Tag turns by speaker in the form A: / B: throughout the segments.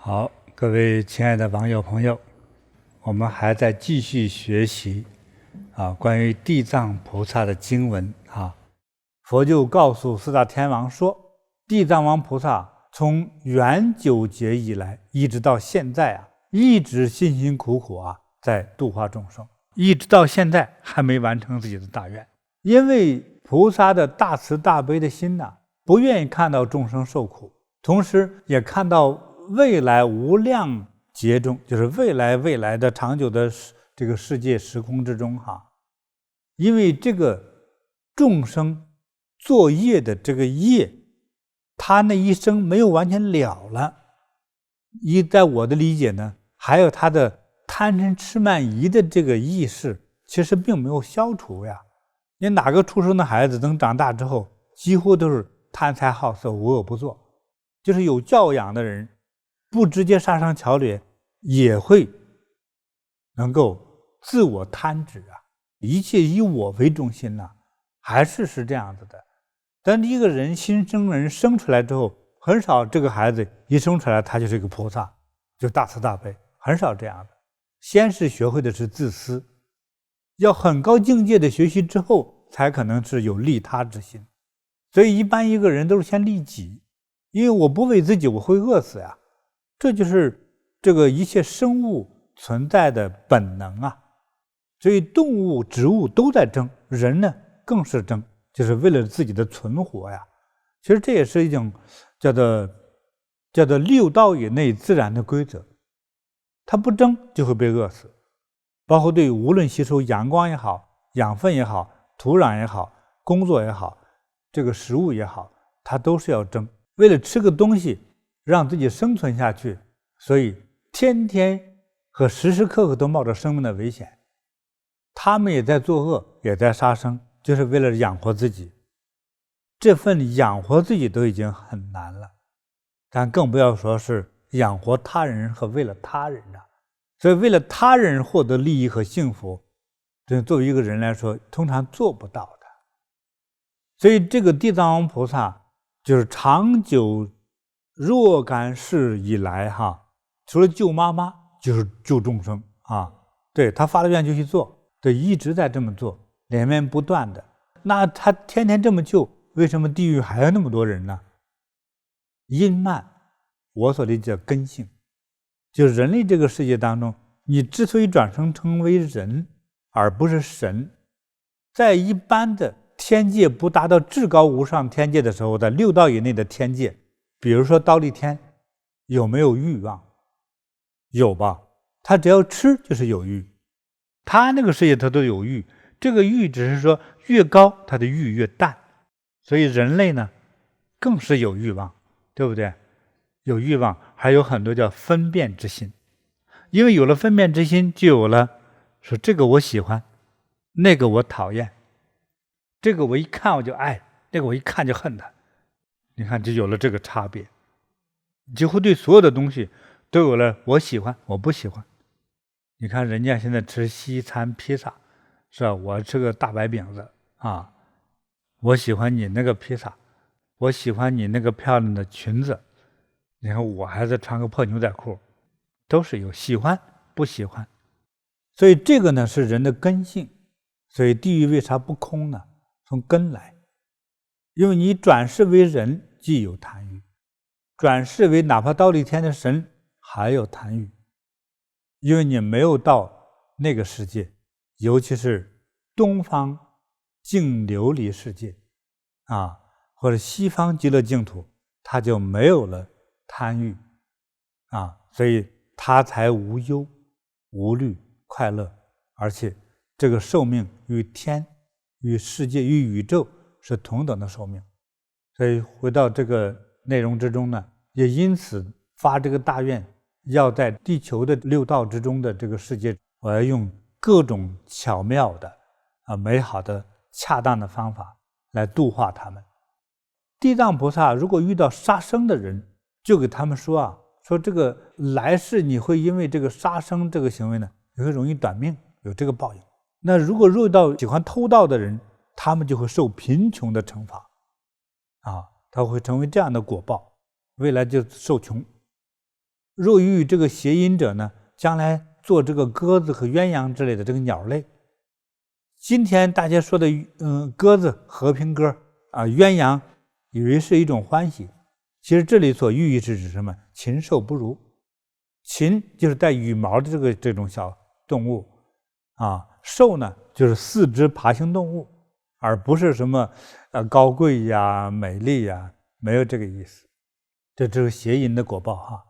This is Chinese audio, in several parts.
A: 好，各位亲爱的网友朋友，我们还在继续学习关于地藏菩萨的经文佛就告诉四大天王说，地藏王菩萨从元九劫以来一直到现在一直辛辛苦苦在度化众生，一直到现在还没完成自己的大愿。因为菩萨的大慈大悲的心不愿意看到众生受苦，同时也看到未来无量劫中，就是未来的长久的这个世界时空之中因为这个众生作业的这个业，他那一生没有完全了了。在我的理解呢，还有他的贪嗔痴慢疑的这个意识，其实并没有消除呀。你哪个出生的孩子等长大之后，几乎都是贪财好色无恶不作，就是有教养的人，不直接杀伤樵掠，也会能够自我贪执一切以我为中心还是这样子的。但一个人新生人生出来之后，很少这个孩子一生出来他就是一个菩萨，就大慈大悲，很少这样的。先是学会的是自私，要很高境界的学习之后，才可能是有利他之心。所以一般一个人都是先利己，因为我不为自己我会饿死这就是这个一切生物存在的本能所以动物植物都在争，人呢更是争，就是为了自己的存活其实这也是一种叫做六道以内自然的规则，它不争就会被饿死。包括对无论吸收阳光也好，养分也好，土壤也好，工作也好，这个食物也好，它都是要争，为了吃个东西让自己生存下去，所以天天和时时刻刻都冒着生命的危险。他们也在作恶，也在杀生，就是为了养活自己。这份养活自己都已经很难了，但更不要说是养活他人和为了他人所以为了他人获得利益和幸福，这作为一个人来说通常做不到的。所以这个地藏王菩萨就是长久若干世以来除了救妈妈就是救众生对，他发了愿就去做，对，一直在这么做，连绵不断的。那他天天这么救，为什么地狱还有那么多人呢？因慢，我所理解的根性，就是人类这个世界当中，你之所以转生成为人而不是神，在一般的天界不达到至高无上天界的时候，在六道以内的天界，比如说忉利天，有没有欲望？有吧，他只要吃就是有欲，他那个世界他都有欲，这个欲只是说越高他的欲越淡。所以人类呢更是有欲望，对不对？有欲望，还有很多叫分辨之心，因为有了分辨之心，就有了说这个我喜欢，那个我讨厌，这个我一看我就爱，那个我一看就恨他。你看就有了这个差别，几乎对所有的东西都有了我喜欢我不喜欢。你看人家现在吃西餐披萨，是吧？我吃个大白饼子我喜欢你那个披萨，我喜欢你那个漂亮的裙子，你看我还在穿个破牛仔裤，都是有喜欢不喜欢。所以这个呢是人的根性。所以地狱为啥不空呢？从根来，因为你转世为人既有贪欲，转世为哪怕忉利天的神还有贪欲，因为你没有到那个世界，尤其是东方净琉璃世界或者西方极乐净土，他就没有了贪欲所以他才无忧无虑快乐，而且这个寿命与天与世界与宇宙是同等的寿命。所以回到这个内容之中呢，也因此发这个大愿，要在地球的六道之中的这个世界，我要用各种巧妙的美好的恰当的方法来度化他们。地藏菩萨如果遇到杀生的人，就给他们说说这个来世你会因为这个杀生这个行为呢，你会容易短命，有这个报应。那如果遇到喜欢偷盗的人，他们就会受贫穷的惩罚他会成为这样的果报，未来就受穷。若遇这个邪淫者呢，将来做这个鸽子和鸳鸯之类的这个鸟类。今天大家说的鸽子和平鸽啊，鸳鸯以为是一种欢喜，其实这里所寓意是指什么？禽兽不如。禽就是带羽毛的这种小动物啊，兽呢就是四肢爬行动物，而不是什么高贵呀、美丽呀，没有这个意思。这是邪淫的果报哈。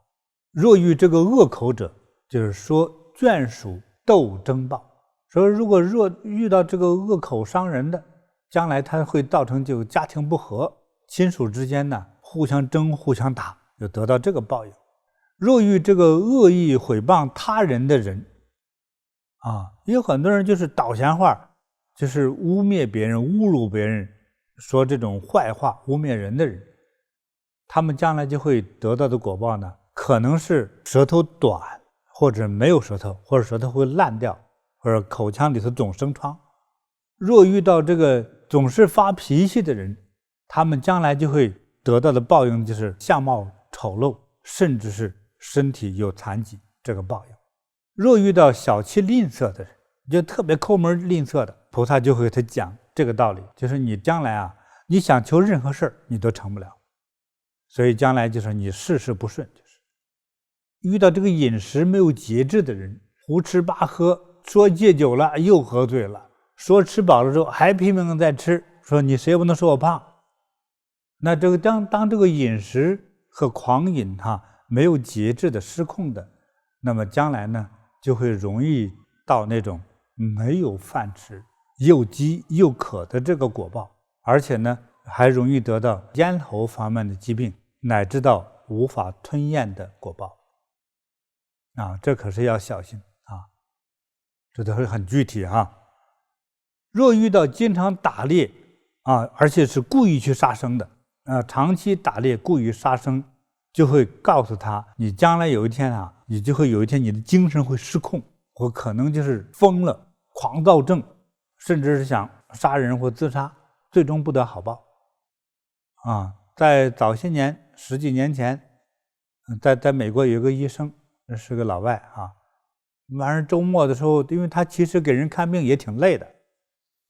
A: 若遇这个恶口者，就是说眷属斗争报。说如果遇到这个恶口伤人的，将来他会造成就家庭不和，亲属之间呢互相争互相打，就得到这个报应。若遇这个恶意毁谤他人的人啊，有很多人就是倒闲话，就是污蔑别人、侮辱别人，说这种坏话污蔑人的人，他们将来就会得到的果报呢，可能是舌头短，或者没有舌头，或者舌头会烂掉，或者口腔里头总生疮。若遇到这个总是发脾气的人，他们将来就会得到的报应就是相貌丑陋，甚至是身体有残疾，这个报应。若遇到小气吝啬的人，就特别抠门吝啬的，菩萨就会给他讲这个道理，就是你将来啊，你想求任何事你都成不了，所以将来就是你事事不顺。就是遇到这个饮食没有节制的人，胡吃八喝，说戒酒了又喝醉了，说吃饱了之后还拼命在吃，说你谁也不能说我胖。那这个当这个饮食和狂饮没有节制的失控的，那么将来呢就会容易到那种没有饭吃，又饥又渴的这个果报，而且呢还容易得到咽喉方面的疾病，乃至到无法吞咽的果报啊，这可是要小心啊，这都是很具体哈。若遇到经常打猎啊，而且是故意去杀生的长期打猎故意杀生，就会告诉他，你将来有一天你就会有一天你的精神会失控，或可能就是疯了，狂躁症，甚至是想杀人或自杀，最终不得好报在早些年10几年前，在美国有一个医生，是个老外晚上周末的时候，因为他其实给人看病也挺累的，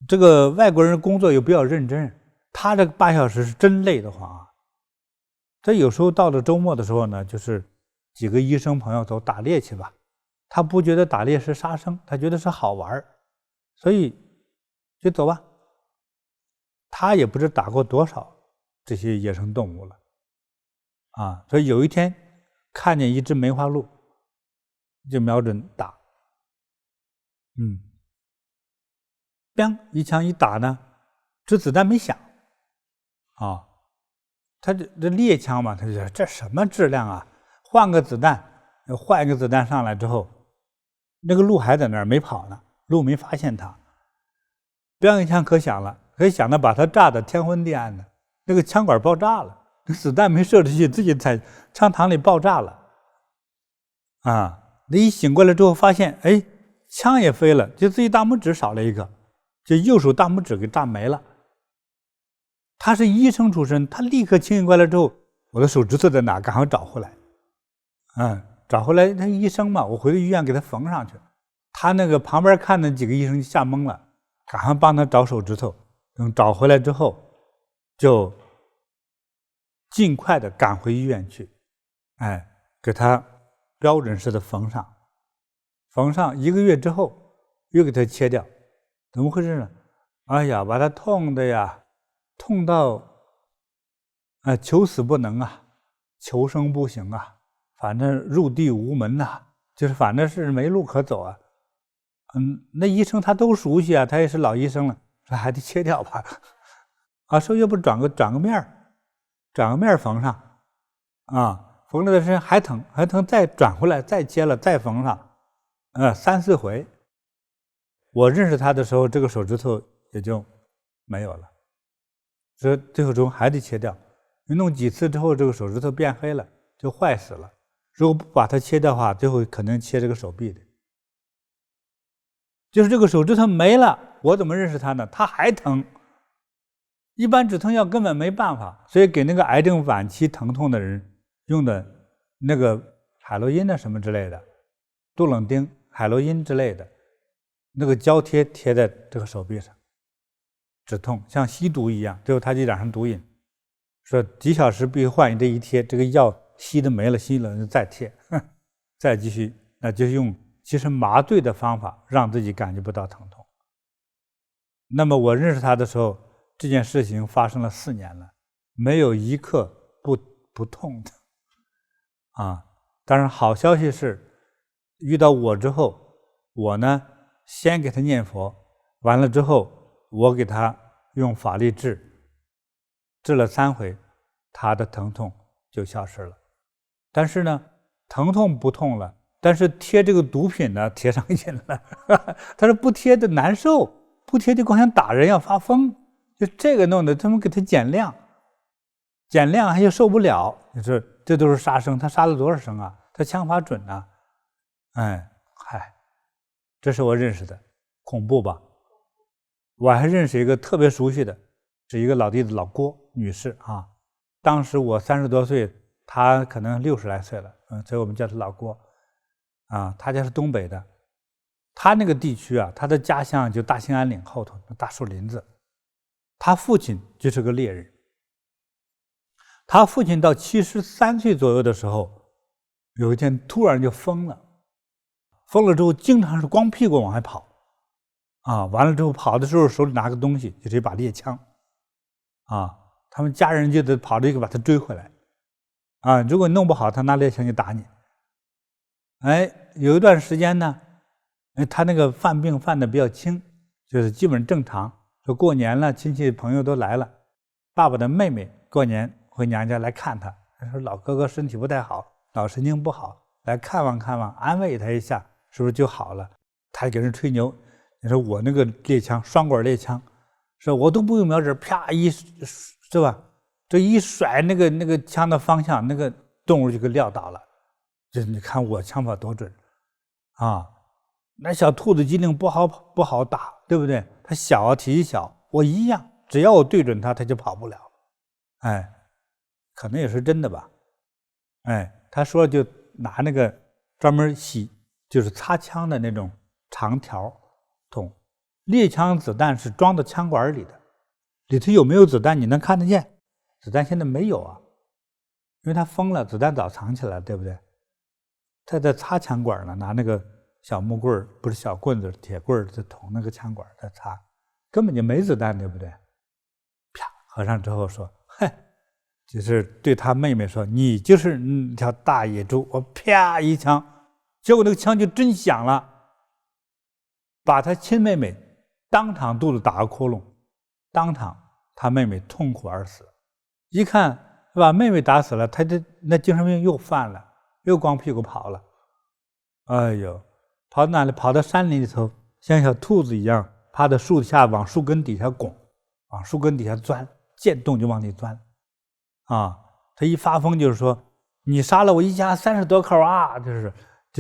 A: 这个外国人工作又比较认真，他这8小时是真累得慌他有时候到了周末的时候呢，就是几个医生朋友走打猎去吧，他不觉得打猎是杀生，他觉得是好玩，所以就走吧。他也不知打过多少这些野生动物了所以有一天看见一只梅花鹿，就瞄准打砰一枪一打呢，这子弹没响他这猎枪嘛，他就说这什么质量啊，换个子弹，换一个子弹上来之后，那个鹿还在那儿没跑呢，鹿没发现他，砰一枪可响了，可响的把他炸得天昏地暗的，那个枪管爆炸了，那子弹没射出去，自己在枪膛里爆炸了那一醒过来之后发现枪也飞了，就自己大拇指少了一个，就右手大拇指给炸没了。他是医生出身，他立刻清醒过来之后，我的手指头在哪，赶快找回来找回来，他医生嘛，我回到医院给他缝上去。他那个旁边看的几个医生吓懵了，赶快帮他找手指头，等找回来之后就尽快的赶回医院去给他标准式的缝上1个月之后又给他切掉。怎么回事呢？哎呀，把他痛的呀，痛到求死不能求生不行反正入地无门就是反正是没路可走那医生他都熟悉他也是老医生了，说还得切掉吧说要不转个面缝上缝了的时间还疼再转回来再切了再缝上3、4回。我认识他的时候这个手指头也就没有了，所以最后中还得切掉，弄几次之后这个手指头变黑了就坏死了，如果不把它切掉的话，最后可能切这个手臂的。就是这个手指头没了，我怎么认识他呢？他还疼，一般止疼药根本没办法，所以给那个癌症晚期疼痛的人用的那个海洛因什么之类的，杜冷丁、海洛因之类的，那个胶贴贴在这个手臂上，止痛，像吸毒一样。最后他就染上毒瘾，说几小时必须换一这一贴，这个药吸的没了，吸了就再贴，再继续，那就用其实麻醉的方法让自己感觉不到疼痛。那么我认识他的时候，这件事情发生了4年了，没有一刻不痛的啊。当然好消息是，遇到我之后，我呢先给他念佛，完了之后我给他用法力治了3回，他的疼痛就消失了。但是呢，疼痛不痛了，但是贴这个毒品呢贴上瘾了。他说不贴的难受，不贴就光想打人要发疯，就这个弄的他们给他减量，减量他就受不了。你说这都是杀生，他杀了多少生啊？他枪法准啊！这是我认识的，恐怖吧？我还认识一个特别熟悉的，是一个老弟子老郭女士啊。当时我30多岁，她可能60来岁了，所以我们叫她老郭啊。她家是东北的，她那个地区啊，她的家乡就大兴安岭后头大树林子。她父亲就是个猎人，她父亲到73岁左右的时候，有一天突然就疯了，疯了之后经常是光屁股往外跑啊，完了之后跑的时候手里拿个东西，就是一把猎枪啊，他们家人就得跑着就把他追回来啊，如果弄不好他拿猎枪就打你。有一段时间呢，他那个犯病犯的比较轻，就是基本正常，说过年了亲戚朋友都来了，爸爸的妹妹过年回娘家来看他，他说老哥哥身体不太好，脑神经不好，来看望看望，安慰他一下，是不是就好了？他给人吹牛，你说我那个猎枪双管猎枪，说我都不用瞄准，啪一是吧？这一甩那个枪的方向，那个动物就给撂倒了。这你看我枪法多准啊！那小兔子机灵不好打，对不对？它小啊，体积小，我一样，只要我对准它，它就跑不了。可能也是真的吧。他说就拿那个专门就是擦枪的那种长条筒，猎枪子弹是装到枪管里的，里头有没有子弹你能看得见，子弹现在没有啊，因为他疯了，子弹早藏起来了，对不对？他在擦枪管呢，拿那个小木棍不是小棍子，铁棍子捅那个枪管在擦，根本就没子弹，对不对？啪，合上之后说，就是对他妹妹说，你就是条大野猪，我啪一枪，结果那个枪就真响了，把他亲妹妹当场肚子打个窟窿，当场他妹妹痛苦而死。一看把妹妹打死了，他那精神病又犯了，又光屁股跑了。跑到哪里？跑到山林里头，像小兔子一样趴在树下，往树根底下拱，往树根底下钻，见洞就往里钻啊。他一发疯就是说，你杀了我一家30多口啊，就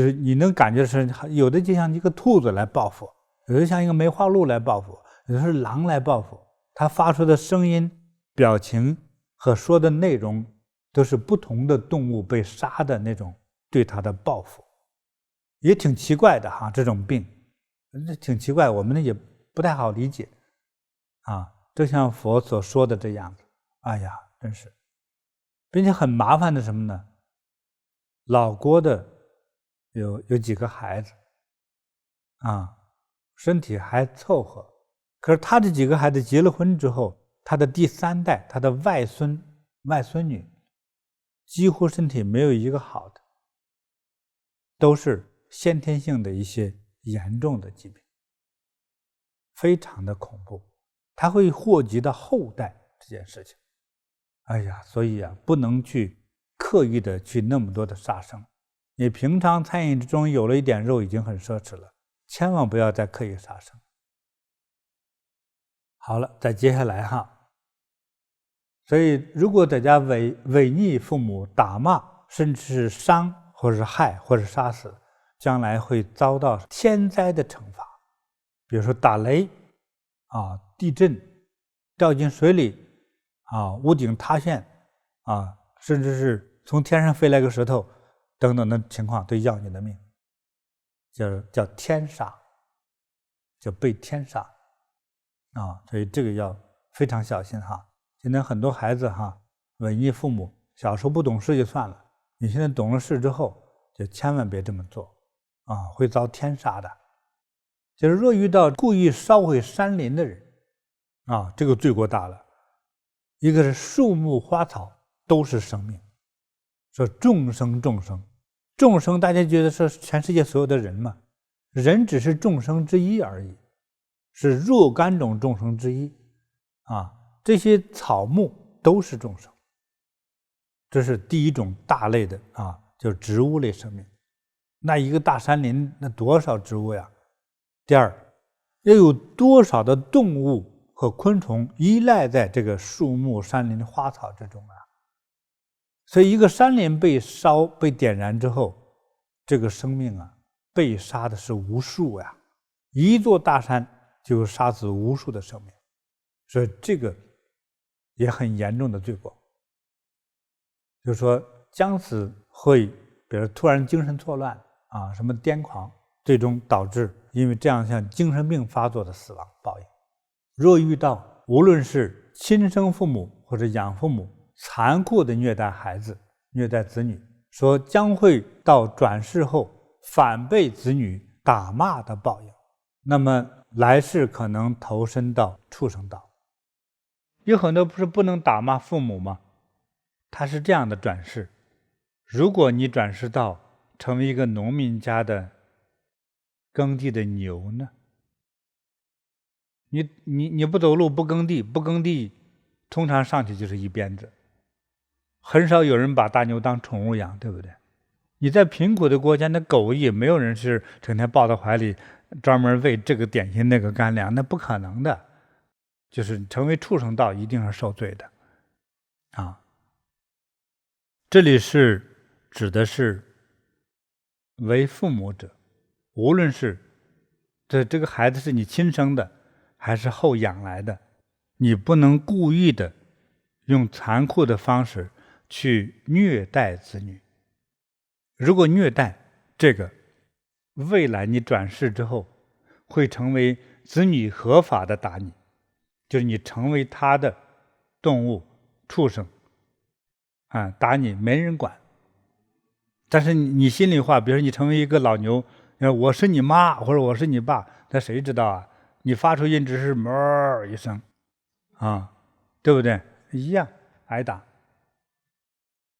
A: 是你能感觉是有的就像一个兔子来报复，有的像一个梅花鹿来报复，有的是狼来报复。他发出的声音、表情和说的内容都是不同的动物被杀的那种对他的报复，也挺奇怪的哈。这种病挺奇怪，我们也不太好理解啊。就像佛所说的这样子，真是，并且很麻烦的什么呢？老郭的有几个孩子啊，身体还凑合，可是他这几个孩子结了婚之后，他的第3代，他的外孙女，几乎身体没有一个好的，都是先天性的一些严重的疾病，非常的恐怖，它会祸及到后代这件事情。所以不能去刻意的去那么多的杀生。你平常餐饮之中有了一点肉已经很奢侈了，千万不要再刻意杀生。好了，再接下来哈。所以如果大家违逆父母、打骂，甚至是伤或者是害或者杀死，将来会遭到天灾的惩罚，比如说打雷地震、掉进水里屋顶塌陷甚至是从天上飞来个石头等等的情况都要你的命，叫天杀，就被天杀啊！所以这个要非常小心哈。现在很多孩子哈，文艺父母小时候不懂事就算了，你现在懂了事之后，就千万别这么做啊，会遭天杀的。就是若遇到故意烧毁山林的人啊，这个罪过大了。一个是树木花草都是生命，说众生，大家觉得是全世界所有的人嘛？人只是众生之一而已，是若干种众生之一啊。这些草木都是众生，这是第一种大类的啊，就是植物类生命。那一个大山林，那多少植物呀？第二，要有多少的动物和昆虫依赖在这个树木、山林、花草之中啊？所以，一个山林被烧、被点燃之后，这个生命啊，被杀的是无数呀！一座大山就杀死无数的生命，所以这个也很严重的罪过。就是说，将死会，比如突然精神错乱啊，什么癫狂，最终导致因为这样像精神病发作的死亡报应。若遇到无论是亲生父母或者养父母残酷的虐待孩子、虐待子女，说将会到转世后反被子女打骂的报应，那么来世可能投身到畜生道。有很多不是不能打骂父母吗？他是这样的转世：如果你转世到成为一个农民家的耕地的牛呢？你不走路，不耕地，通常上去就是一鞭子。很少有人把大牛当宠物养，对不对？你在贫苦的国家，那狗也没有人是整天抱到怀里，专门喂这个点心那个干粮，那不可能的。就是成为畜生道，一定是受罪的啊。这里是指的是为父母者，无论是这个孩子是你亲生的还是后养来的，你不能故意的用残酷的方式去虐待子女。如果虐待这个，未来你转世之后会成为子女合法的打你，就是你成为他的动物畜生啊，打你没人管。但是你心里话，比如说你成为一个老牛，我是你妈或者我是你爸，那谁知道啊？你发出音只是哞一声啊，对不对？一样挨打。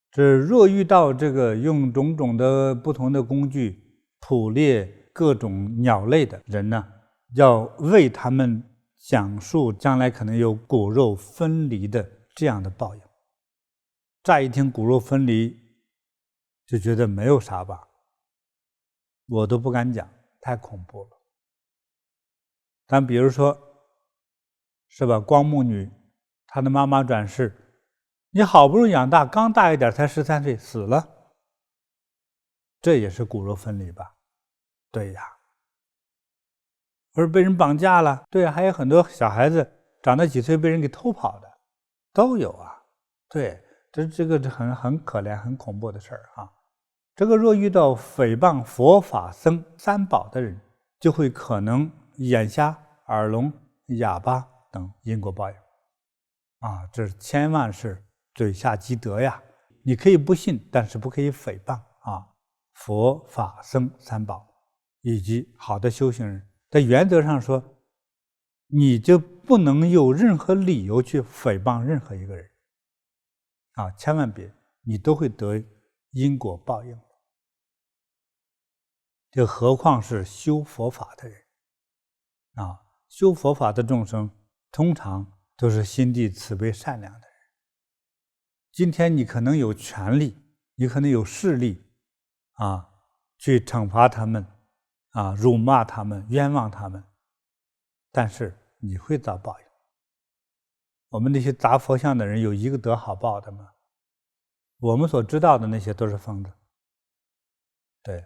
A: 这若遇到这个用种种的不同的工具捕猎各种鸟类的人呢，要为他们讲述将来可能有骨肉分离的这样的报应。乍一听骨肉分离，就觉得没有啥吧，我都不敢讲，太恐怖了。但比如说，是吧？光目女，她的妈妈转世，你好不容易养大，刚大一点，才13岁死了，这也是骨肉分离吧？对呀。或者被人绑架了，对呀，还有很多小孩子长到几岁被人给偷跑的，都有啊。对，这个很可怜、很恐怖的事儿啊。这个若遇到诽谤佛法僧三宝的人，就会可能眼瞎、耳聋、哑巴等因果报应啊。这千万是嘴下积德呀！你可以不信，但是不可以诽谤啊。佛法僧三宝以及好的修行人，在原则上说，你就不能有任何理由去诽谤任何一个人啊！千万别，你都会得因果报应。这何况是修佛法的人啊！修佛法的众生通常都是心地慈悲善良的人。今天你可能有权利，你可能有势力啊，去惩罚他们啊，辱骂他们，冤枉他们，但是你会遭报应。我们那些砸佛像的人有一个得好报的吗？我们所知道的那些都是疯子，对，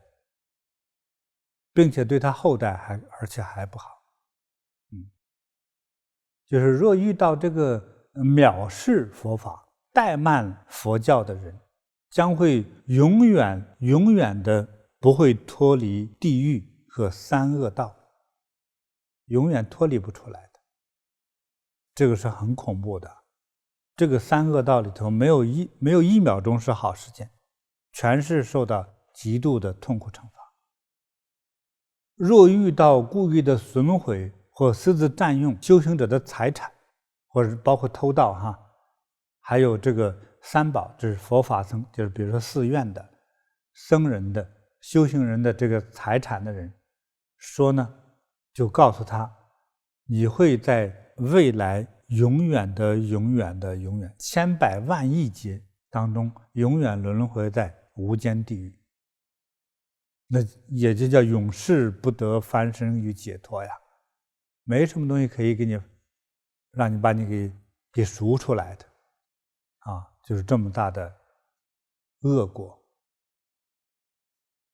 A: 并且对他后代而且还不好。就是若遇到这个藐视佛法、怠慢佛教的人将会永远的不会脱离地狱和三恶道，永远脱离不出来的。这个是很恐怖的。这个三恶道里头没有一秒钟是好时间，全是受到极度的痛苦惩罚。若遇到故意的损毁或私自占用修行者的财产，或者包括偷盗还有这个三宝，这是佛法僧，就是比如说寺院的僧人的修行人的这个财产的人说呢，就告诉他，你会在未来永远千百万亿劫当中永远轮回在无间地狱，那也就叫永世不得翻身与解脱呀，没什么东西可以给你让你把你给赎出来的就是这么大的恶果。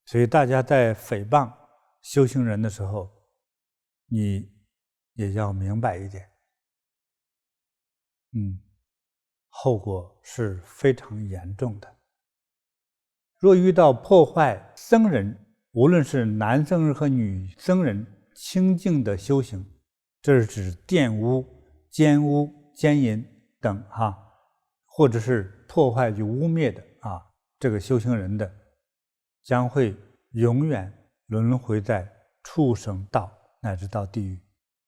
A: 所以大家在诽谤修行人的时候，你也要明白一点，后果是非常严重的。若遇到破坏僧人，无论是男僧人和女僧人清净的修行，这是指玷污、奸污、奸淫等或者是破坏与污蔑的这个修行人的，将会永远轮回在畜生道乃至到地狱。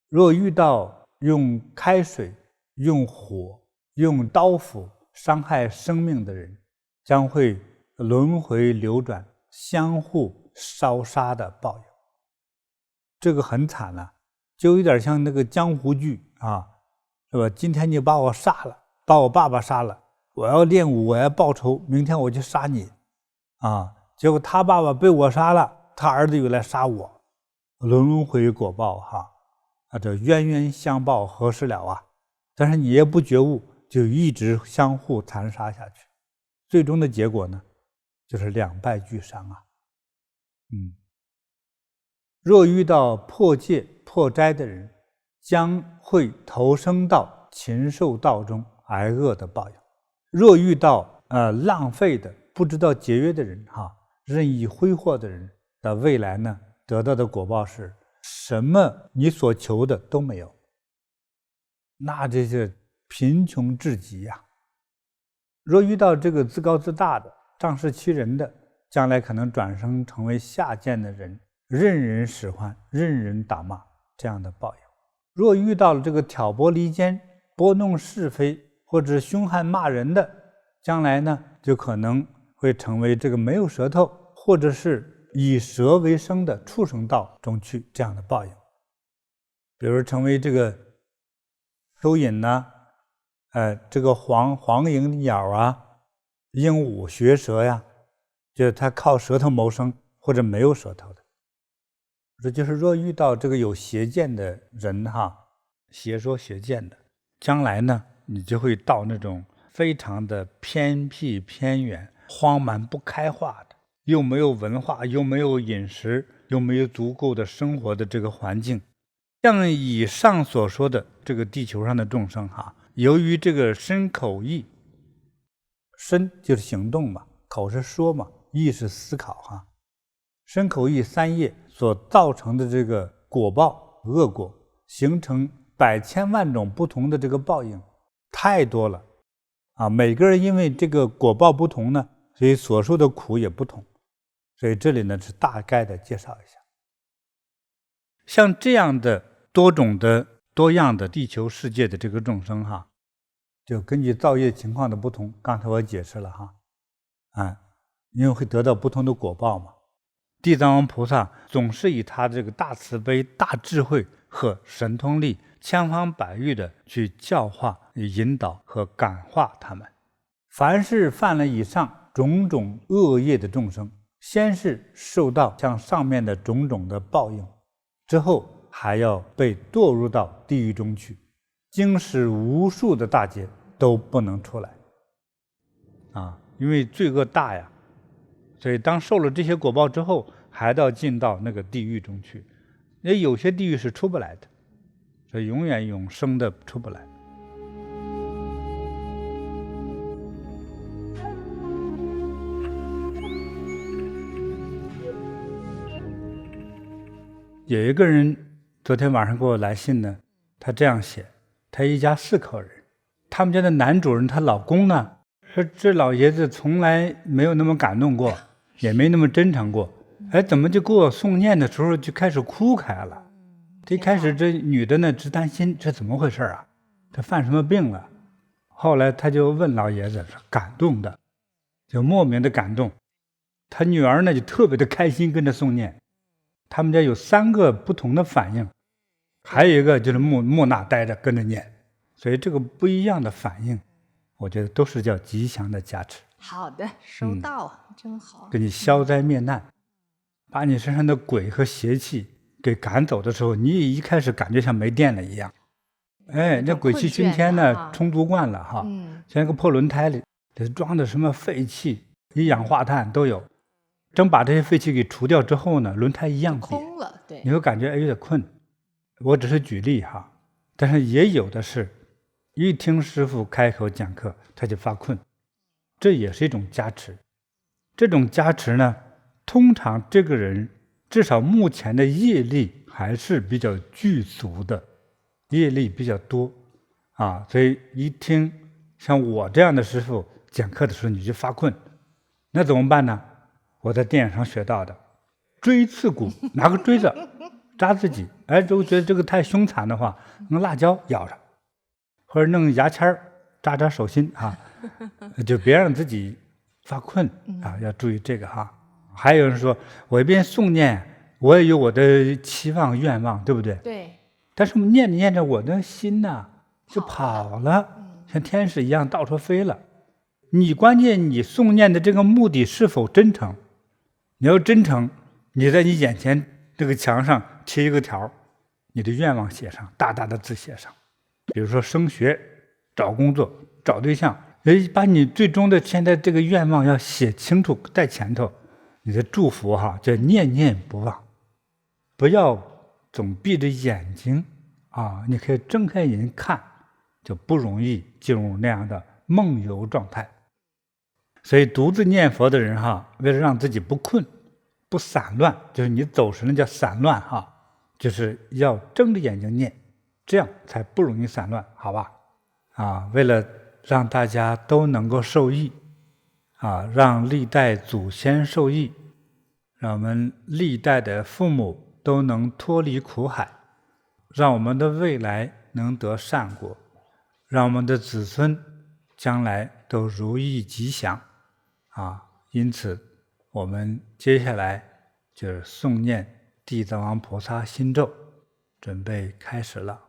A: 若遇到用开水、用火、用刀斧伤害生命的人，将会轮回流转，相互烧杀的报应。这个很惨了，就有点像那个江湖剧是吧？今天你把我杀了，把我爸爸杀了，我要练武，我要报仇，明天我去杀你结果他爸爸被我杀了，他儿子又来杀我，轮回果报这冤冤相报何时了但是你也不觉悟，就一直相互残杀下去，最终的结果呢，就是两败俱伤若遇到破戒破斋的人，将会投生到禽兽道中挨饿的报应。若遇到浪费的不知道节约的人任意挥霍的人的未来呢，得到的果报是什么你所求的都没有，那这是贫穷至极若遇到这个自高自大的仗势欺人的，将来可能转生成为下贱的人，任人使唤，任人打骂，这样的报应。若遇到了这个挑拨离间、拨弄是非或者凶悍骂人的，将来呢就可能会成为这个没有舌头或者是以蛇为生的畜生道中去，这样的报应。比如成为这个蚯蚓这个黄蝇鸟鹦鹉、学蛇就是它靠舌头谋生，或者没有舌头的。这就是若遇到这个有邪见的人邪说邪见的，将来呢你就会到那种非常的偏僻偏远、荒蛮不开化的，又没有文化，又没有饮食，又没有足够的生活的这个环境。像以上所说的这个地球上的众生由于这个身口意，身就是行动嘛，口是说嘛，意是思考身口意三业所造成的这个果报恶果，形成百千万种不同的这个报应，太多了每个人因为这个果报不同呢，所以所受的苦也不同。所以这里呢是大概的介绍一下，像这样的多种的多样的地球世界的这个众生就根据造业情况的不同，刚才我解释了因为会得到不同的果报嘛。地藏王菩萨总是以他这个大慈悲、大智慧和神通力，千方百计的去教化、引导和感化他们。凡是犯了以上种种恶业的众生，先是受到像上面的种种的报应，之后还要被堕入到地狱中去，经史无数的大劫都不能出来因为罪恶大呀。所以当受了这些果报之后，还要进到那个地狱中去。也有些地狱是出不来的，所以永远永生的出不来。有一个人昨天晚上给我来信呢，他这样写，他一家4口人，他们家的男主人他老公呢，说这老爷子从来没有那么感动过，也没那么真诚过，哎，怎么就给我送念的时候就开始哭开了？这一开始这女的呢直担心这怎么回事啊，这犯什么病了？后来他就问老爷子，说感动的，就莫名的感动。他女儿呢就特别的开心跟着诵念，他们家有3个不同的反应，还有一个就是木讷呆着跟着念，所以这个不一样的反应，我觉得都是叫吉祥的加持。
B: 好的，收到，真好。
A: 给你消灾灭难，把你身上的鬼和邪气给赶走的时候，你也一开始感觉像没电了一样。哎，那鬼气熏天呢，充足惯了哈，像一个破轮胎里装的什么废气、一氧化碳都有。正把这些废气给除掉之后呢，轮胎一样
B: 空了，对，
A: 你会感觉有点困。我只是举例哈，但是也有的是，一听师父开口讲课，他就发困，这也是一种加持。这种加持呢，通常这个人至少目前的业力还是比较具足的，业力比较多啊，所以一听像我这样的师父讲课的时候，你就发困，那怎么办呢？我在电影上学到的，锥刺股，拿个锥子扎自己，哎，如果觉得这个太凶残的话，用辣椒咬上，或者弄牙签扎手心啊，就别让自己发困啊，要注意这个哈。还有人说，我一边诵念，我也有我的期望愿望，对不对？
B: 对。
A: 但是念着念着，我的心呐就跑了，像天使一样到处飞了。你关键你诵念的这个目的是否真诚？你要真诚，你在你眼前这个墙上贴一个条，你的愿望写上，大大的字写上。比如说升学、找工作、找对象，把你最终的现在这个愿望要写清楚，在前头。你的祝福哈，叫念念不忘，不要总闭着眼睛啊，你可以睁开眼睛看，就不容易进入那样的梦游状态。所以独自念佛的人哈，为了让自己不困、不散乱，就是你走神了叫散乱哈，就是要睁着眼睛念，这样才不容易散乱，好吧？啊，为了让大家都能够受益，啊，让历代祖先受益，让我们历代的父母都能脱离苦海，让我们的未来能得善果，让我们的子孙将来都如意吉祥。啊，因此我们接下来就是诵念地藏王菩萨心咒，准备开始了。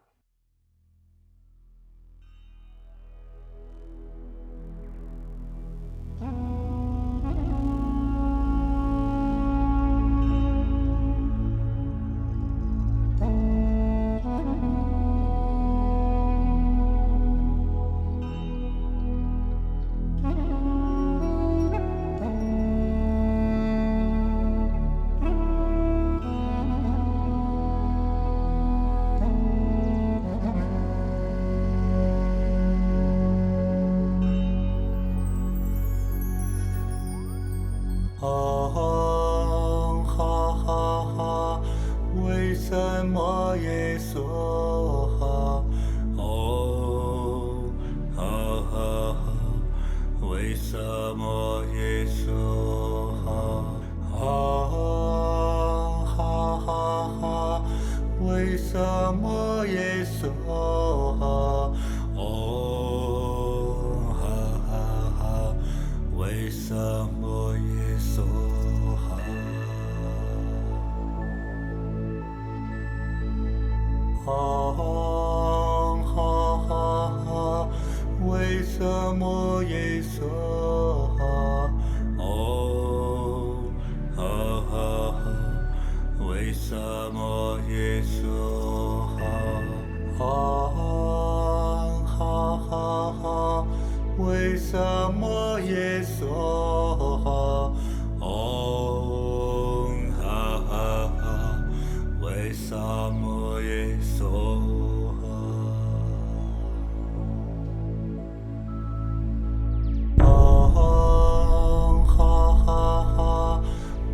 C: 为什么耶娑哈？为什么耶娑哈？为什么耶娑哈？为什么耶娑哈？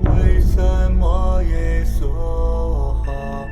C: 为什么耶娑哈？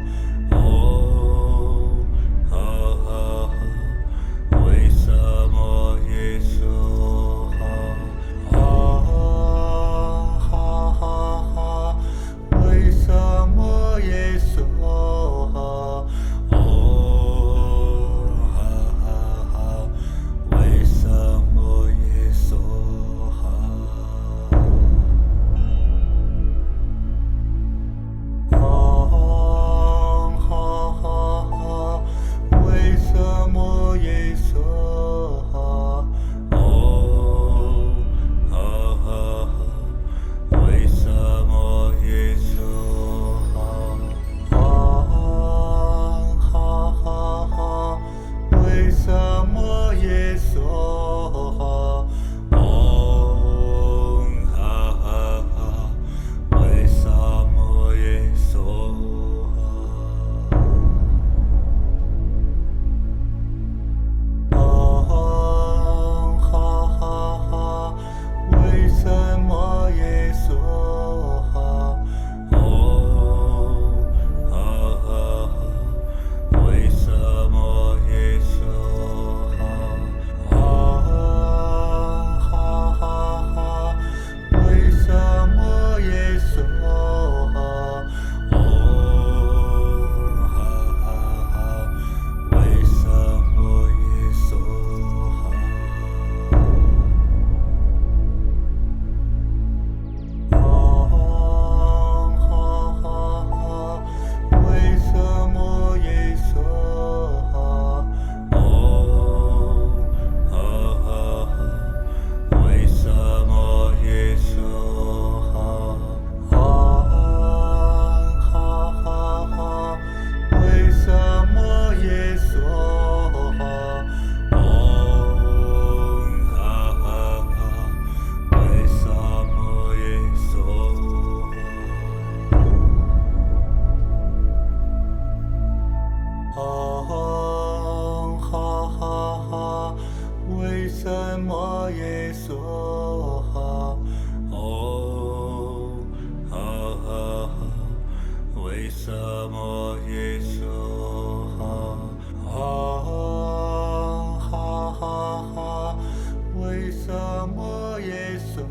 C: 么耶稣？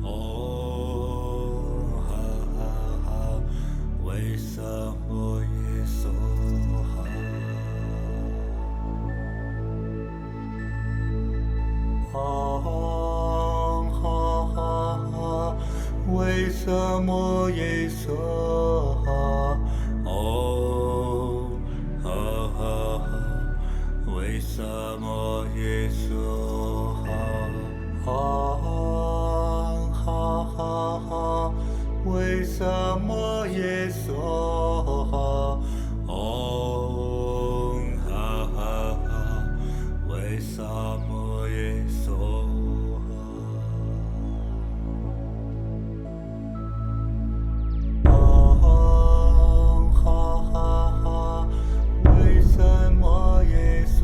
C: 哦，为什么耶稣？为什么耶稣？哦，为什么耶稣？为什么耶稣？哦，为什么耶稣？为什么耶稣？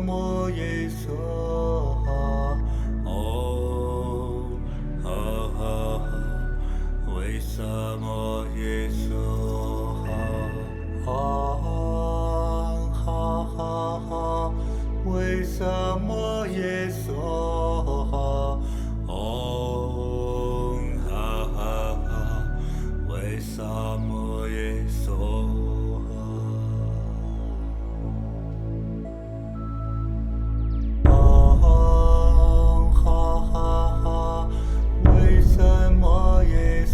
C: 么耶稣？哦，哈哈哈，为什么耶稣？哦，哈哈哈，为什么耶稣？哦，哈哈哈，为什么耶稣？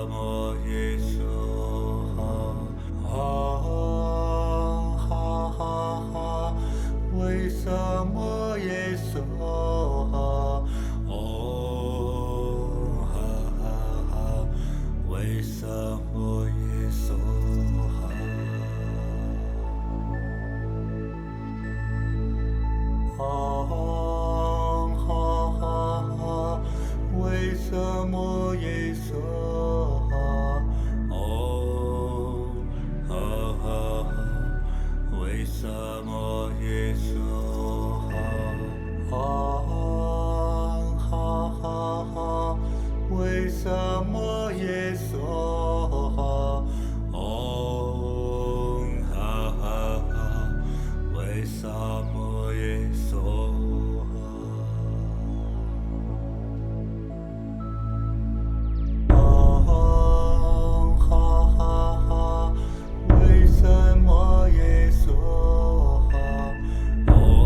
C: 么耶稣？为什么耶稣？为什么耶稣？为什么耶稣？为什么耶稣？为什么耶稣？为什么耶稣？为什么耶稣？为什么耶稣？为什么耶稣？为什么耶稣？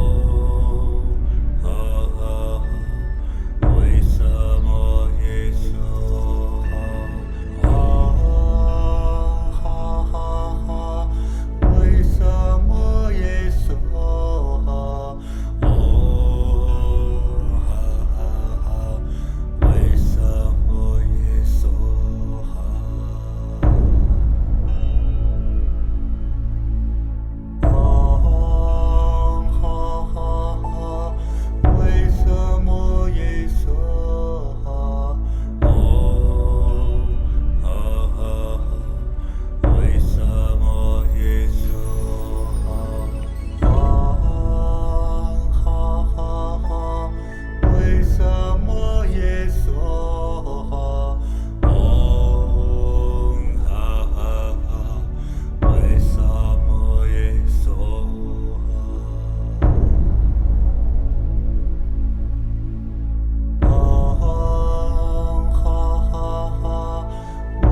C: 为什么耶稣？为什么耶稣？为什么耶稣？为什么耶稣？为什么耶稣？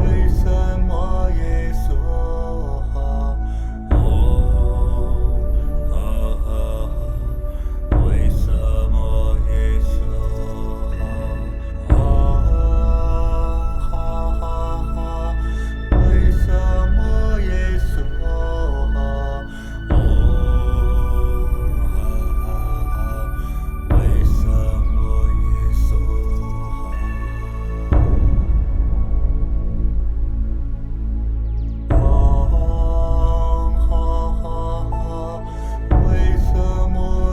C: 为什么耶稣？为什么耶稣？为什么耶为什么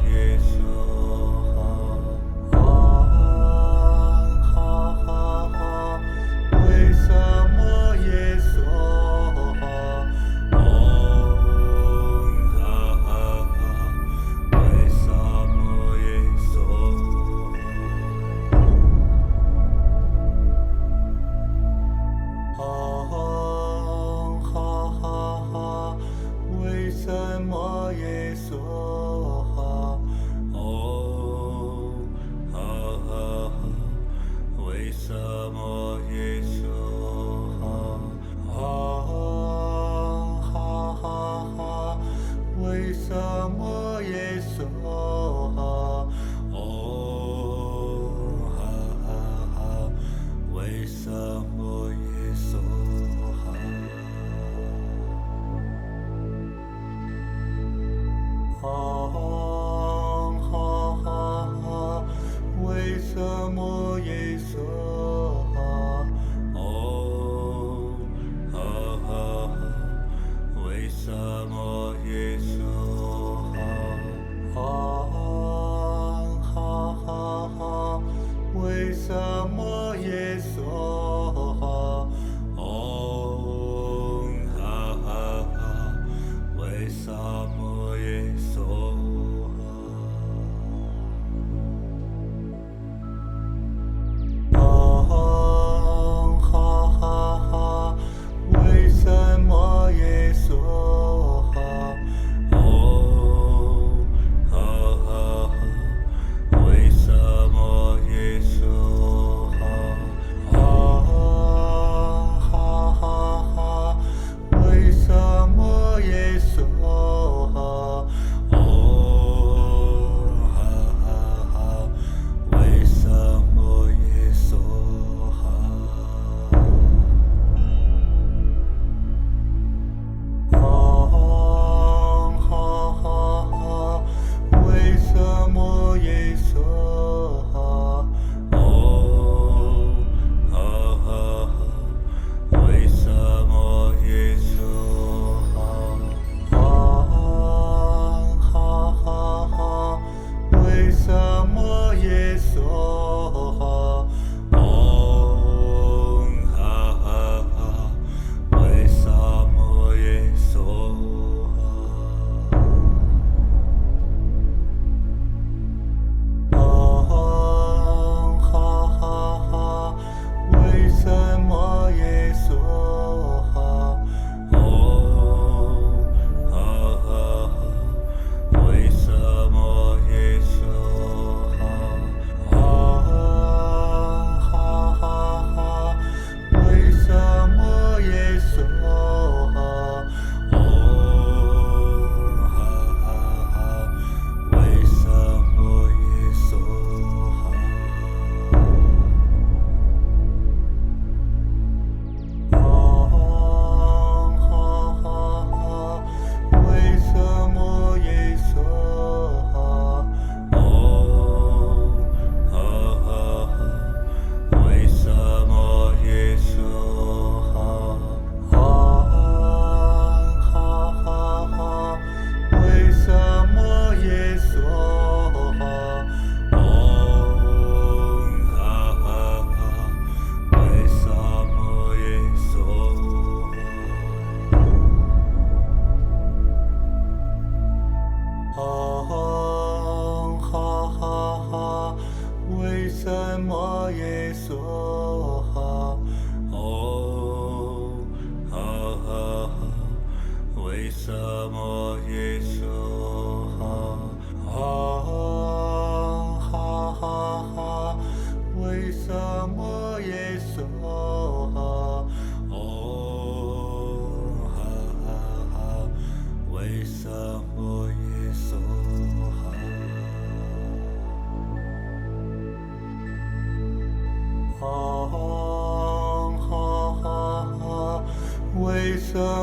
C: 耶稣？为什么耶稣？为什么耶稣？为什么耶为什么耶稣？为什么耶稣？为什么耶稣？为什么耶稣？为什么耶稣？为什么耶稣？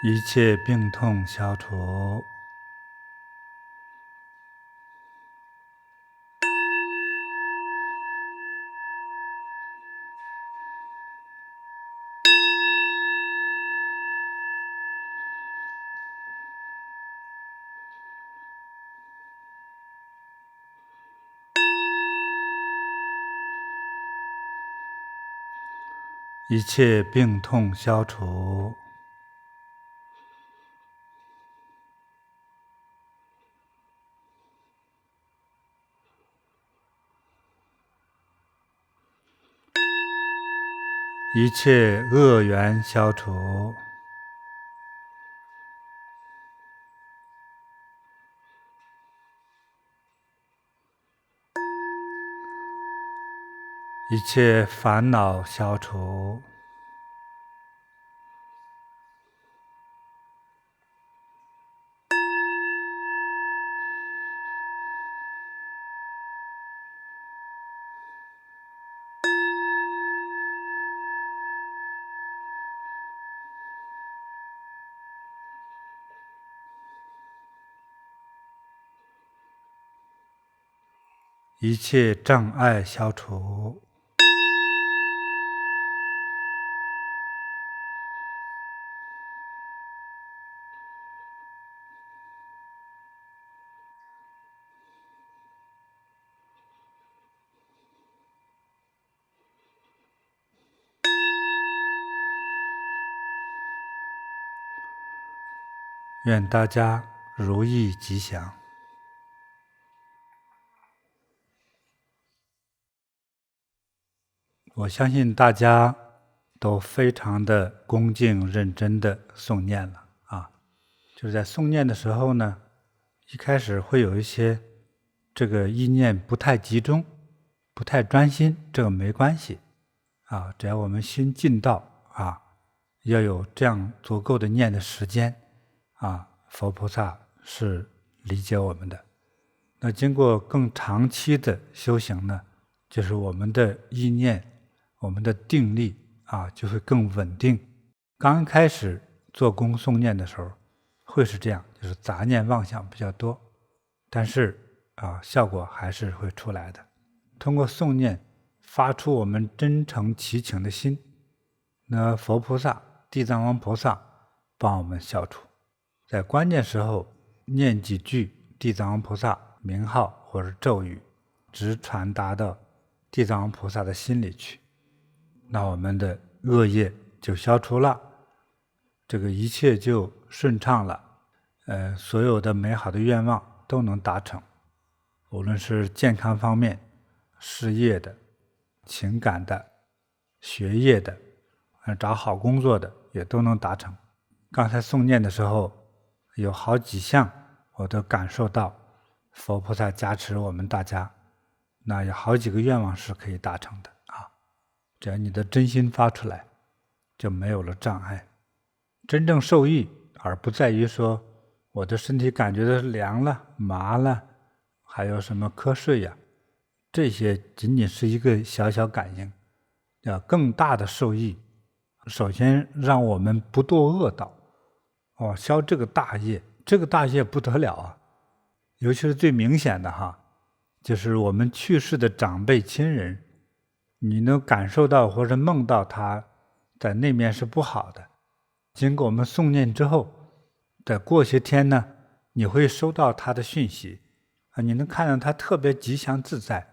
A: 一切病痛消除，一切病痛消除，一切恶缘消除，一切烦恼消除，一切障碍消除，愿大家如意吉祥。我相信大家都非常的恭敬认真的诵念了啊。就是在诵念的时候呢，一开始会有一些这个意念不太集中，不太专心，这个没关系啊，只要我们心进到啊，要有这样足够的念的时间啊，佛菩萨是理解我们的。那经过更长期的修行呢，就是我们的意念，我们的定力啊，就会更稳定。刚开始做功诵念的时候，会是这样，就是杂念妄想比较多，但是啊，效果还是会出来的。通过诵念，发出我们真诚祈请的心，那佛菩萨、地藏王菩萨帮我们消除。在关键时候念几句地藏王菩萨名号或者咒语，直传达到地藏王菩萨的心里去，那我们的恶业就消除了，这个一切就顺畅了，所有的美好的愿望都能达成，无论是健康方面、事业的、情感的、学业的，找好工作的也都能达成。刚才诵念的时候，有好几项我都感受到佛菩萨加持我们大家，那有好几个愿望是可以达成的啊！只要你的真心发出来，就没有了障碍。真正受益，而不在于说我的身体感觉到凉了、麻了，还有什么瞌睡呀，这些仅仅是一个小小感应。要更大的受益，首先让我们不堕恶道，消这个大业，这个大业不得了啊！尤其是最明显的哈，就是我们去世的长辈亲人，你能感受到或者梦到他在那面是不好的。经过我们诵念之后，再过些天呢，你会收到他的讯息啊，你能看到他特别吉祥自在，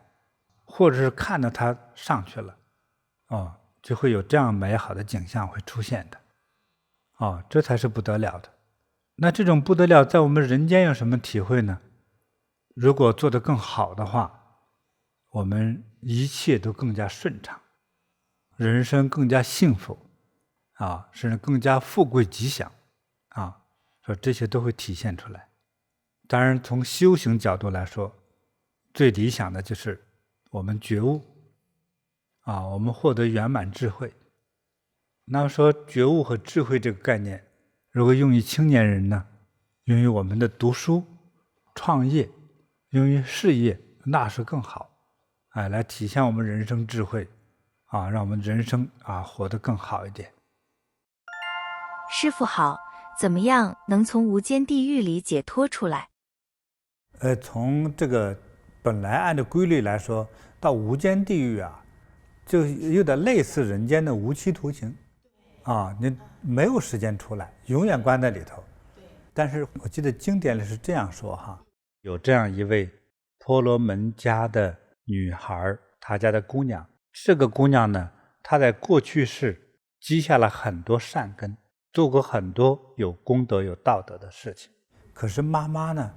A: 或者是看到他上去了，就会有这样美好的景象会出现的，这才是不得了的。那这种不得了，在我们人间有什么体会呢？如果做得更好的话，我们一切都更加顺畅，人生更加幸福啊，甚至更加富贵吉祥啊，说这些都会体现出来。当然，从修行角度来说，最理想的就是我们觉悟啊，我们获得圆满智慧。那么说觉悟和智慧这个概念，如果用于青年人呢，用于我们的读书、创业，用于事业，那是更好，来体现我们人生智慧啊，让我们人生活得更好一点。
D: 师父好，怎么样能从无间地狱里解脱出来？
A: 从这个本来按照规律来说，到无间地狱啊，就有点类似人间的无期徒刑，啊，你没有时间出来，永远关在里头。但是我记得经典里是这样说哈，有这样一位婆罗门家的女孩，她家的姑娘，这个姑娘呢，她在过去世积下了很多善根，做过很多有功德有道德的事情。可是妈妈呢，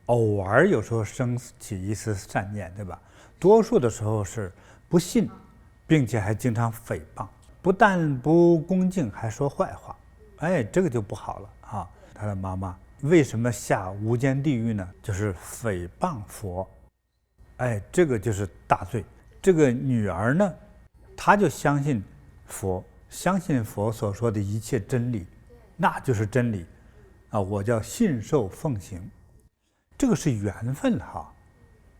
A: 偶尔有时候升起一丝善念，对吧？多数的时候是不信，并且还经常诽谤，不但不恭敬，还说坏话。哎，这个就不好了啊！他的妈妈为什么下无间地狱呢？就是诽谤佛。哎，这个就是大罪。这个女儿呢，她就相信佛，相信佛所说的一切真理，那就是真理啊！我叫信受奉行，这个是缘分哈。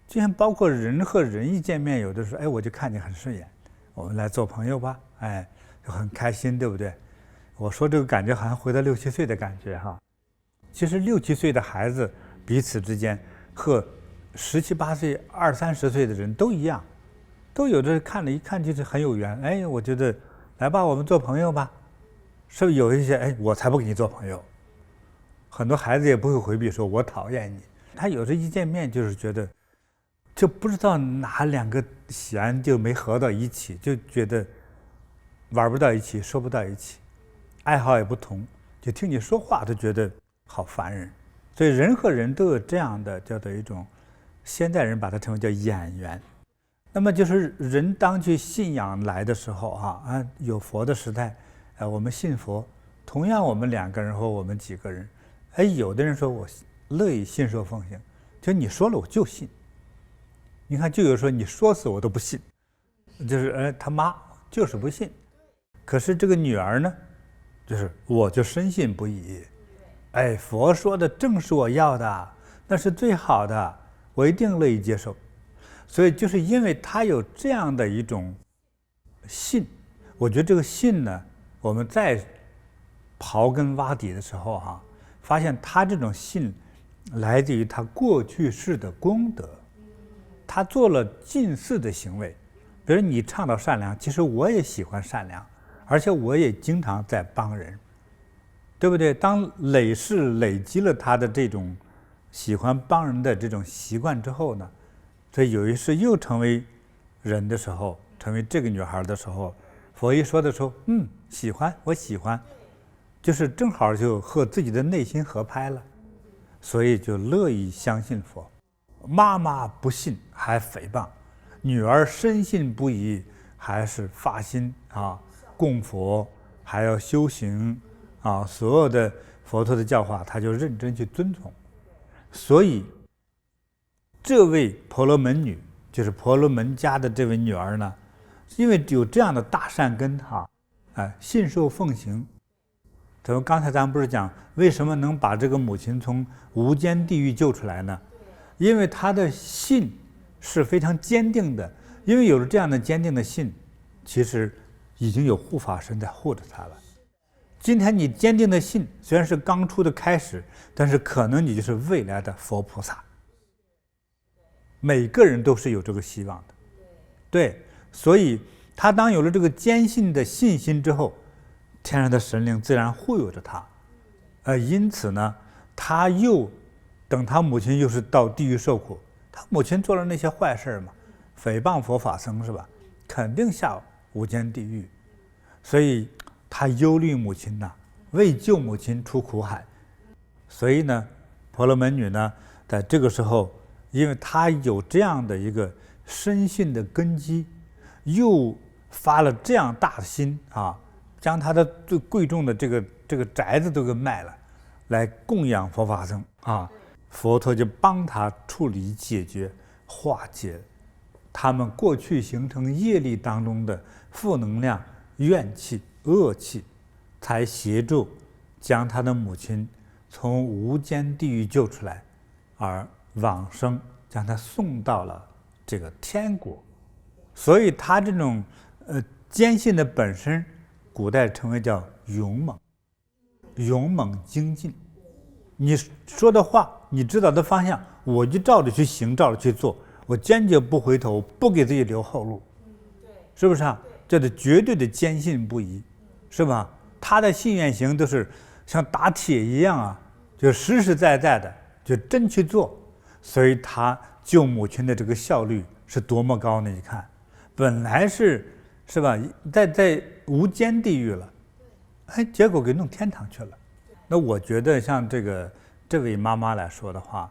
A: 就像包括人和人一见面，有的时候，哎，我就看你很顺眼，我们来做朋友吧，哎，就很开心，对不对？我说这个感觉好像回到6、7岁的感觉哈。其实6、7岁的孩子彼此之间和17、18岁、20、30岁的人都一样，都有的看了一看就是很有缘。哎，我觉得来吧，我们做朋友吧。是不是有一些哎，我才不跟你做朋友。很多孩子也不会回避说我讨厌你。他有时一见面就是觉得，就不知道哪2个弦就没合到一起，就觉得玩不到一起，说不到一起，爱好也不同，就听你说话都觉得好烦人。所以人和人都有这样的叫做一种，现代人把它称为叫眼缘。那么就是人当去信仰来的时候有佛的时代，我们信佛，同样我们2个人或我们几个人，哎，有的人说我乐意信受奉行，就你说了我就信。你看，就有说你说死我都不信，就是他妈就是不信。可是这个女儿呢，就是我就深信不疑。哎，佛说的正是我要的，那是最好的，我一定乐意接受。所以就是因为他有这样的一种信，我觉得这个信呢，我们在刨根挖底的时候发现他这种信来自于他过去世的功德，他做了近似的行为。比如你倡导善良，其实我也喜欢善良，而且我也经常在帮人，对不对？当累积了他的这种喜欢帮人的这种习惯之后呢，所以有一世又成为人的时候，成为这个女孩的时候，佛一说的时候，喜欢，我喜欢，就是正好就和自己的内心合拍了，所以就乐意相信佛。妈妈不信还诽谤，女儿深信不疑，还是发心供佛，还要修行所有的佛陀的教化，她就认真去遵从。所以这位婆罗门女，就是婆罗门家的这位女儿呢，因为有这样的大善根信受奉行。刚才咱们不是讲为什么能把这个母亲从无间地狱救出来呢？因为她的信是非常坚定的，因为有了这样的坚定的信，其实已经有护法神在护着她了。今天你坚定的信虽然是刚出的开始，但是可能你就是未来的佛菩萨。每个人都是有这个希望的，对，所以他当有了这个坚信的信心之后，天上的神灵自然护佑着他，因此呢，他又等他母亲又是到地狱受苦，他母亲做了那些坏事嘛，诽谤佛法僧是吧？肯定下无间地狱，所以他忧虑母亲呐，为救母亲出苦海。所以呢，婆罗门女呢，在这个时候，因为她有这样的一个深信的根基，又发了这样大的心将她的最贵重的这个宅子都给卖了，来供养佛法僧佛陀就帮她处理解决化解他们过去形成业力当中的负能量、怨气、恶气，才协助将他的母亲从无间地狱救出来，而往生，将他送到了这个天国。所以他这种坚信的本身，古代称为叫勇猛。勇猛精进。你说的话，你知道的方向，我就照着去行，照着去做，我坚决不回头，不给自己留后路，是不是啊？这是绝对的坚信不疑，是吧？他的信愿行都是像打铁一样啊，就实实在在的就真去做，所以他救母亲的这个效率是多么高呢？你看，本来是吧，在无间地狱了，哎，结果给弄天堂去了。那我觉得像这位妈妈来说的话，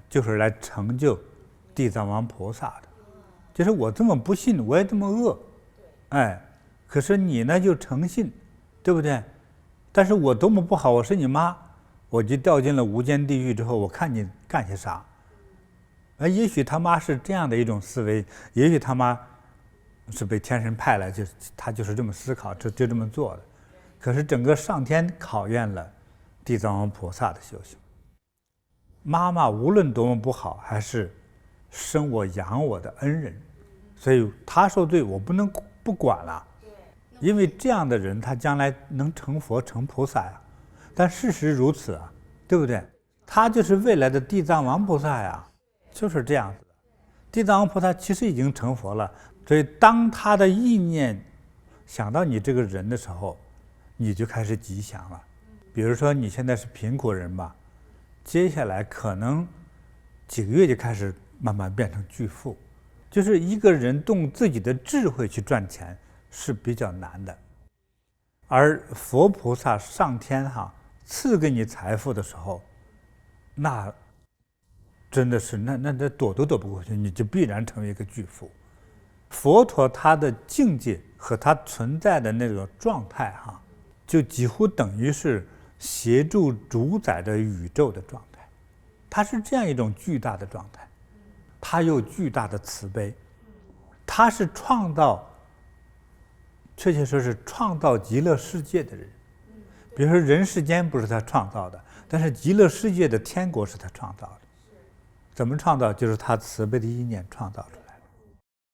A: 就是来成就地藏王菩萨的。就是我这么不信，我也这么恶，哎，可是你呢就诚信，对不对？但是我多么不好，我是你妈，我就掉进了无间地狱之后，我看你干些啥。也许他妈是这样的一种思维，也许他妈是被天神派来，他就是这么思考，就这么做的。可是整个上天考验了地藏王菩萨的修行。妈妈无论多么不好，还是生我养我的恩人，所以他受罪我不能不管了，因为这样的人他将来能成佛成菩萨呀。但事实如此啊，对不对？他就是未来的地藏王菩萨呀，就是这样子的。地藏王菩萨其实已经成佛了，所以当他的意念想到你这个人的时候，你就开始吉祥了。比如说你现在是贫苦人吧，接下来可能几个月就开始慢慢变成巨富。就是一个人动自己的智慧去赚钱是比较难的，而佛菩萨上天赐给你财富的时候，那真的是那躲都躲不过去，你就必然成为一个巨富。佛陀他的境界和他存在的那个状态就几乎等于是协助主宰着宇宙的状态，它是这样一种巨大的状态，它有巨大的慈悲，它是创造，确切说是创造极乐世界的人。比如说人世间不是他创造的，但是极乐世界的天国是他创造的。怎么创造？就是他慈悲的意念创造出来的。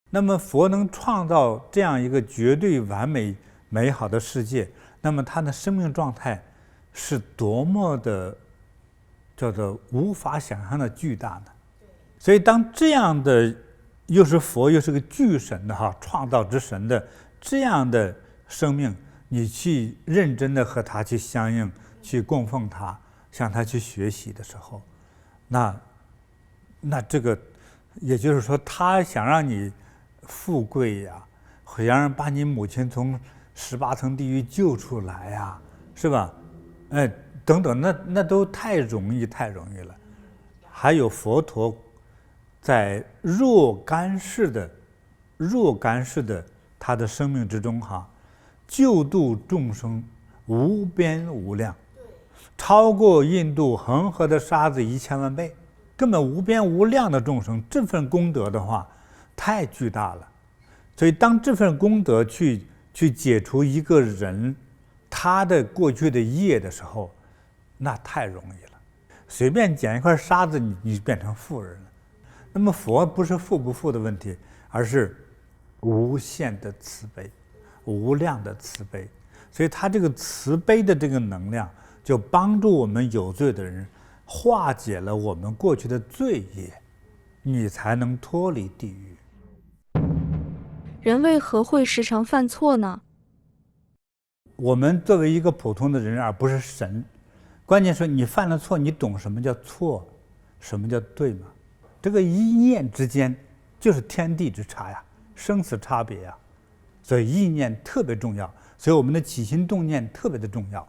A: 那么佛能创造这样一个绝对完美美好的世界，那么他的生命状态是多么的叫做无法想象的巨大呢？所以当这样的又是佛又是个巨神的创造之神的这样的生命，你去认真的和他去相应，去供奉他，向他去学习的时候，那这个也就是说，他想让你富贵呀，想让把你母亲从18层地狱救出来呀，是吧？等等，那都太容易了。还有佛陀在若干世的他的生命之中救度众生无边无量，超过印度恒河的沙子1000万倍，根本无边无量的众生，这份功德的话太巨大了。所以当这份功德去解除一个人他的过去的业的时候，那太容易了，随便捡一块沙子你变成富人了。那么佛不是富不富的问题，而是无限的慈悲，无量的慈悲。所以他这个慈悲的这个能量，就帮助我们有罪的人化解了我们过去的罪业，你才能脱离地狱。
E: 人为何会时常犯错呢？
A: 我们作为一个普通的人，而不是神，关键是你犯了错，你懂什么叫错，什么叫对吗？这个一念之间就是天地之差呀，生死差别呀，所以意念特别重要，所以我们的起心动念特别的重要。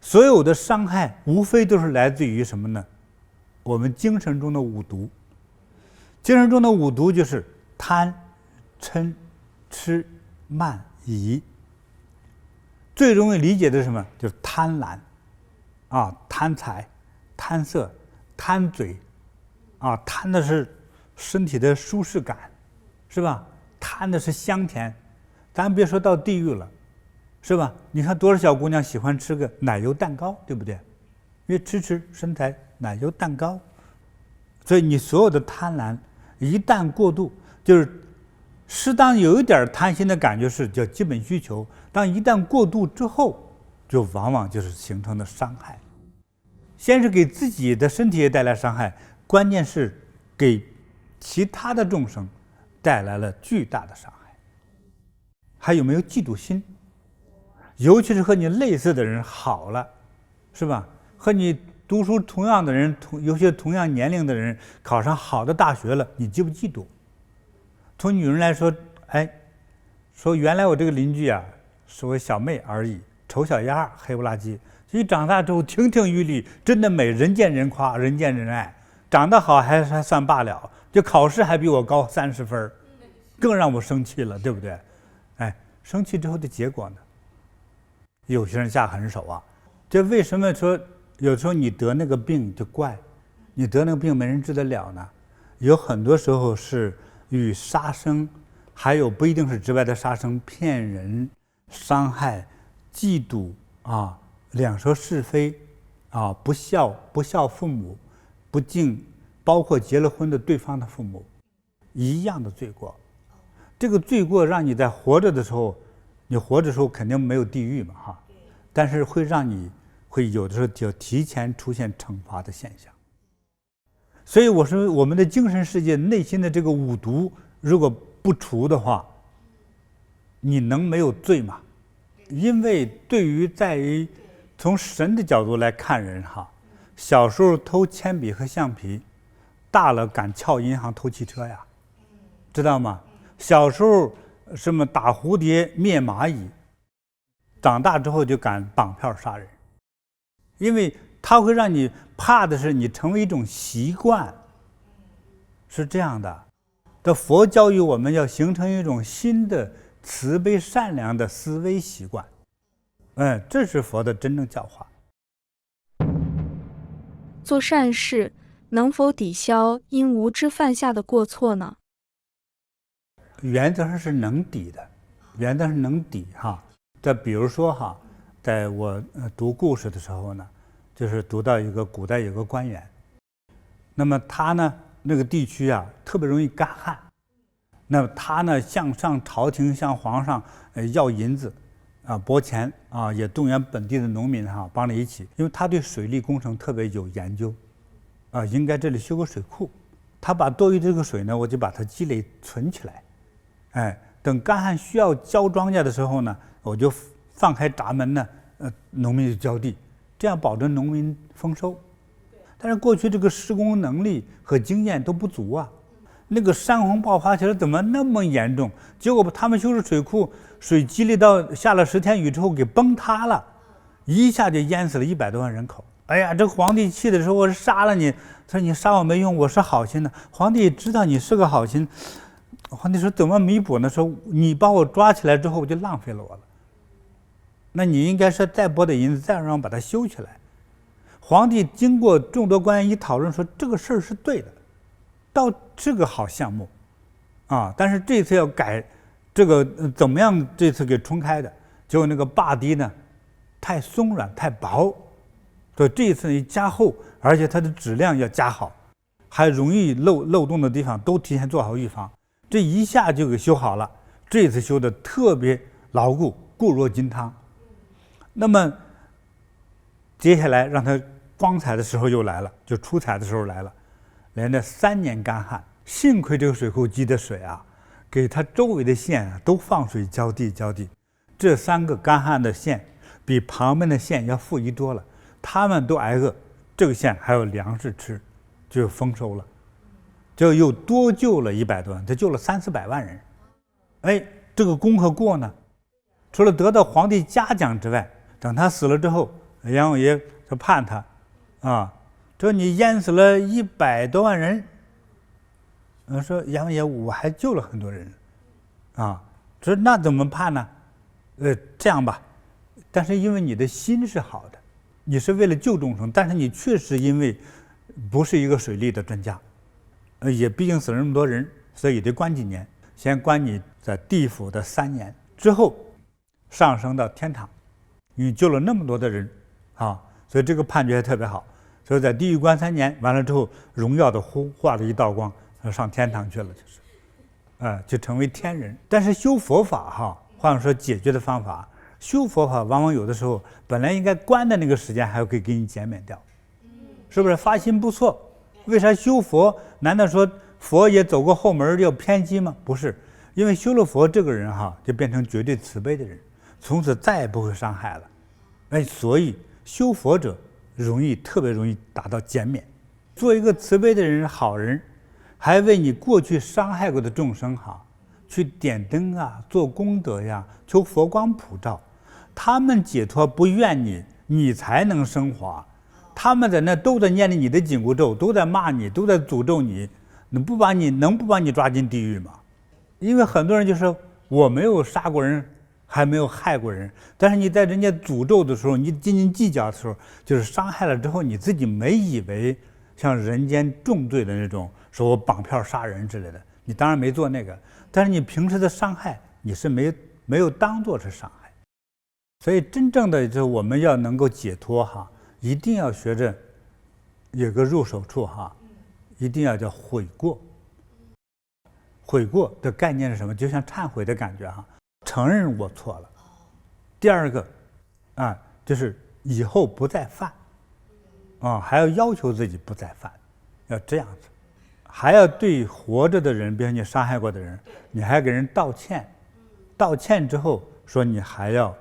A: 所有的伤害无非都是来自于什么呢？我们精神中的五毒。精神中的五毒就是贪、嗔、痴、慢、疑。最容易理解的是什么？就是贪婪贪财、贪色、贪嘴贪的是身体的舒适感，是吧？贪的是香甜，咱别说到地狱了，是吧？你看多少小姑娘喜欢吃个奶油蛋糕，对不对？因为吃身材奶油蛋糕，所以你所有的贪婪一旦过度，就是适当有一点贪心的感觉是叫基本需求，当一旦过度之后，就往往就是形成的伤害。先是给自己的身体也带来伤害，关键是给其他的众生带来了巨大的伤害。还有没有嫉妒心？尤其是和你类似的人好了，是吧？和你读书同样的人，有些同样年龄的人考上好的大学了，你嫉不嫉妒？从女人来说，说原来我这个邻居啊，是我小妹而已，丑小鸭，黑不拉几。一长大之后亭亭玉立，真的美，人见人夸，人见人爱。长得好还算罢了，就考试还比我高30分，更让我生气了，对不对？生气之后的结果呢？有些人下狠手啊。这为什么说有时候你得那个病就怪你得那个病没人治得了呢？有很多时候是与杀生，还有不一定是直白的杀生，骗人、伤害、嫉妒啊、两说是非啊、不孝父母、不敬，包括结了婚的对方的父母，一样的罪过。这个罪过让你在活着的时候，你活着的时候肯定没有地狱嘛哈，但是会让你会有的时候就提前出现惩罚的现象。所以我说，我们的精神世界内心的这个五毒如果不除的话，你能没有罪吗？因为对于在于从神的角度来看人哈，小时候偷铅笔和橡皮，大了敢撬银行偷汽车呀，知道吗？小时候什么打蝴蝶灭蚂蚁，长大之后就敢绑票杀人，因为它会让你怕的是你成为一种习惯，是这样的。这佛教育我们要形成一种新的慈悲善良的思维习惯，这是佛的真正教化。
E: 做善事能否抵消因无知犯下的过错呢？
A: 原则上是能抵的，原则上能抵哈。再比如说哈，在我读故事的时候呢，就是读到一个古代有个官员，那么他呢那个地区啊特别容易干旱，那么他呢向上朝廷向皇上要银子啊拨钱啊，也动员本地的农民哈帮着一起，因为他对水利工程特别有研究啊，应该这里修个水库，他把多余这个水呢，我就把它积累存起来。等干旱需要浇庄稼的时候呢，我就放开闸门呢，农民就浇地，这样保证农民丰收。但是过去这个施工能力和经验都不足啊，那个山洪爆发起来怎么那么严重？结果他们修的水库，水积累到下了10天雨之后给崩塌了，一下就淹死了100多万人口。哎呀，这皇帝气的时候，我是杀了你，他说你杀我没用，我是好心的。皇帝知道你是个好心。皇帝说怎么弥补呢？说你把我抓起来之后，我就浪费了我了。那你应该是再拨点银子，再让我把它修起来。皇帝经过众多官员一讨论，说这个事儿是对的，到这个好项目啊，但是这次要改这个怎么样？这次给冲开的，结果那个坝堤呢太松软太薄，所以这一次一加厚，而且它的质量要加好，还容易漏洞的地方都提前做好预防。这一下就给修好了，这次修的特别牢固，固若金汤。那么接下来让它光彩的时候又来了，就出彩的时候来了，连着3年干旱，幸亏这个水库积的水啊，给它周围的县啊都放水浇地。这3个干旱的县比旁边的县要富裕多了，他们都挨饿，这个县还有粮食吃，就丰收了。就又多救了100多万，他救了300-400万人。这个功课过呢，除了得到皇帝嘉奖之外，等他死了之后，阎王爷就判他啊，说你淹死了100多万人。说阎王爷，我还救了很多人啊，说那怎么判呢？这样吧，但是因为你的心是好的，你是为了救众生，但是你确实因为不是一个水利的专家。也毕竟死了那么多人，所以得关几年，先关你在地府的3年，之后上升到天堂，你救了那么多的人啊，所以这个判决还特别好。所以在地狱关3年，完了之后荣耀的化了一道光，上天堂去了，就是就成为天人。但是修佛法哈，换句说解决的方法修佛法往往有的时候本来应该关的那个时间还可以给你减免掉，是不是？发心不错，为啥修佛？难道说佛也走过后门要偏激吗？不是，因为修了佛这个人就变成绝对慈悲的人，从此再也不会伤害了。所以修佛者特别容易达到减免。做一个慈悲的人、好人，还为你过去伤害过的众生去点灯啊，做功德呀，求佛光普照。他们解脱不怨你，你才能升华。他们在那都在念你的紧箍咒，都在骂你，都在诅咒你，能不把你抓进地狱吗？因为很多人就说我没有杀过人，还没有害过人，但是你在人家诅咒的时候，你斤斤计较的时候，就是伤害了之后，你自己没以为像人间重罪的那种，说我绑票杀人之类的，你当然没做那个，但是你平时的伤害，你是没有当作是伤害。所以真正的就是我们要能够解脱一定要学着有个入手处一定要叫悔过。悔过的概念是什么？就像忏悔的感觉承认我错了。第二个就是以后不再犯还要要求自己不再犯，要这样子。还要对活着的人，比如你伤害过的人，你还要给人道歉。道歉之后说你还要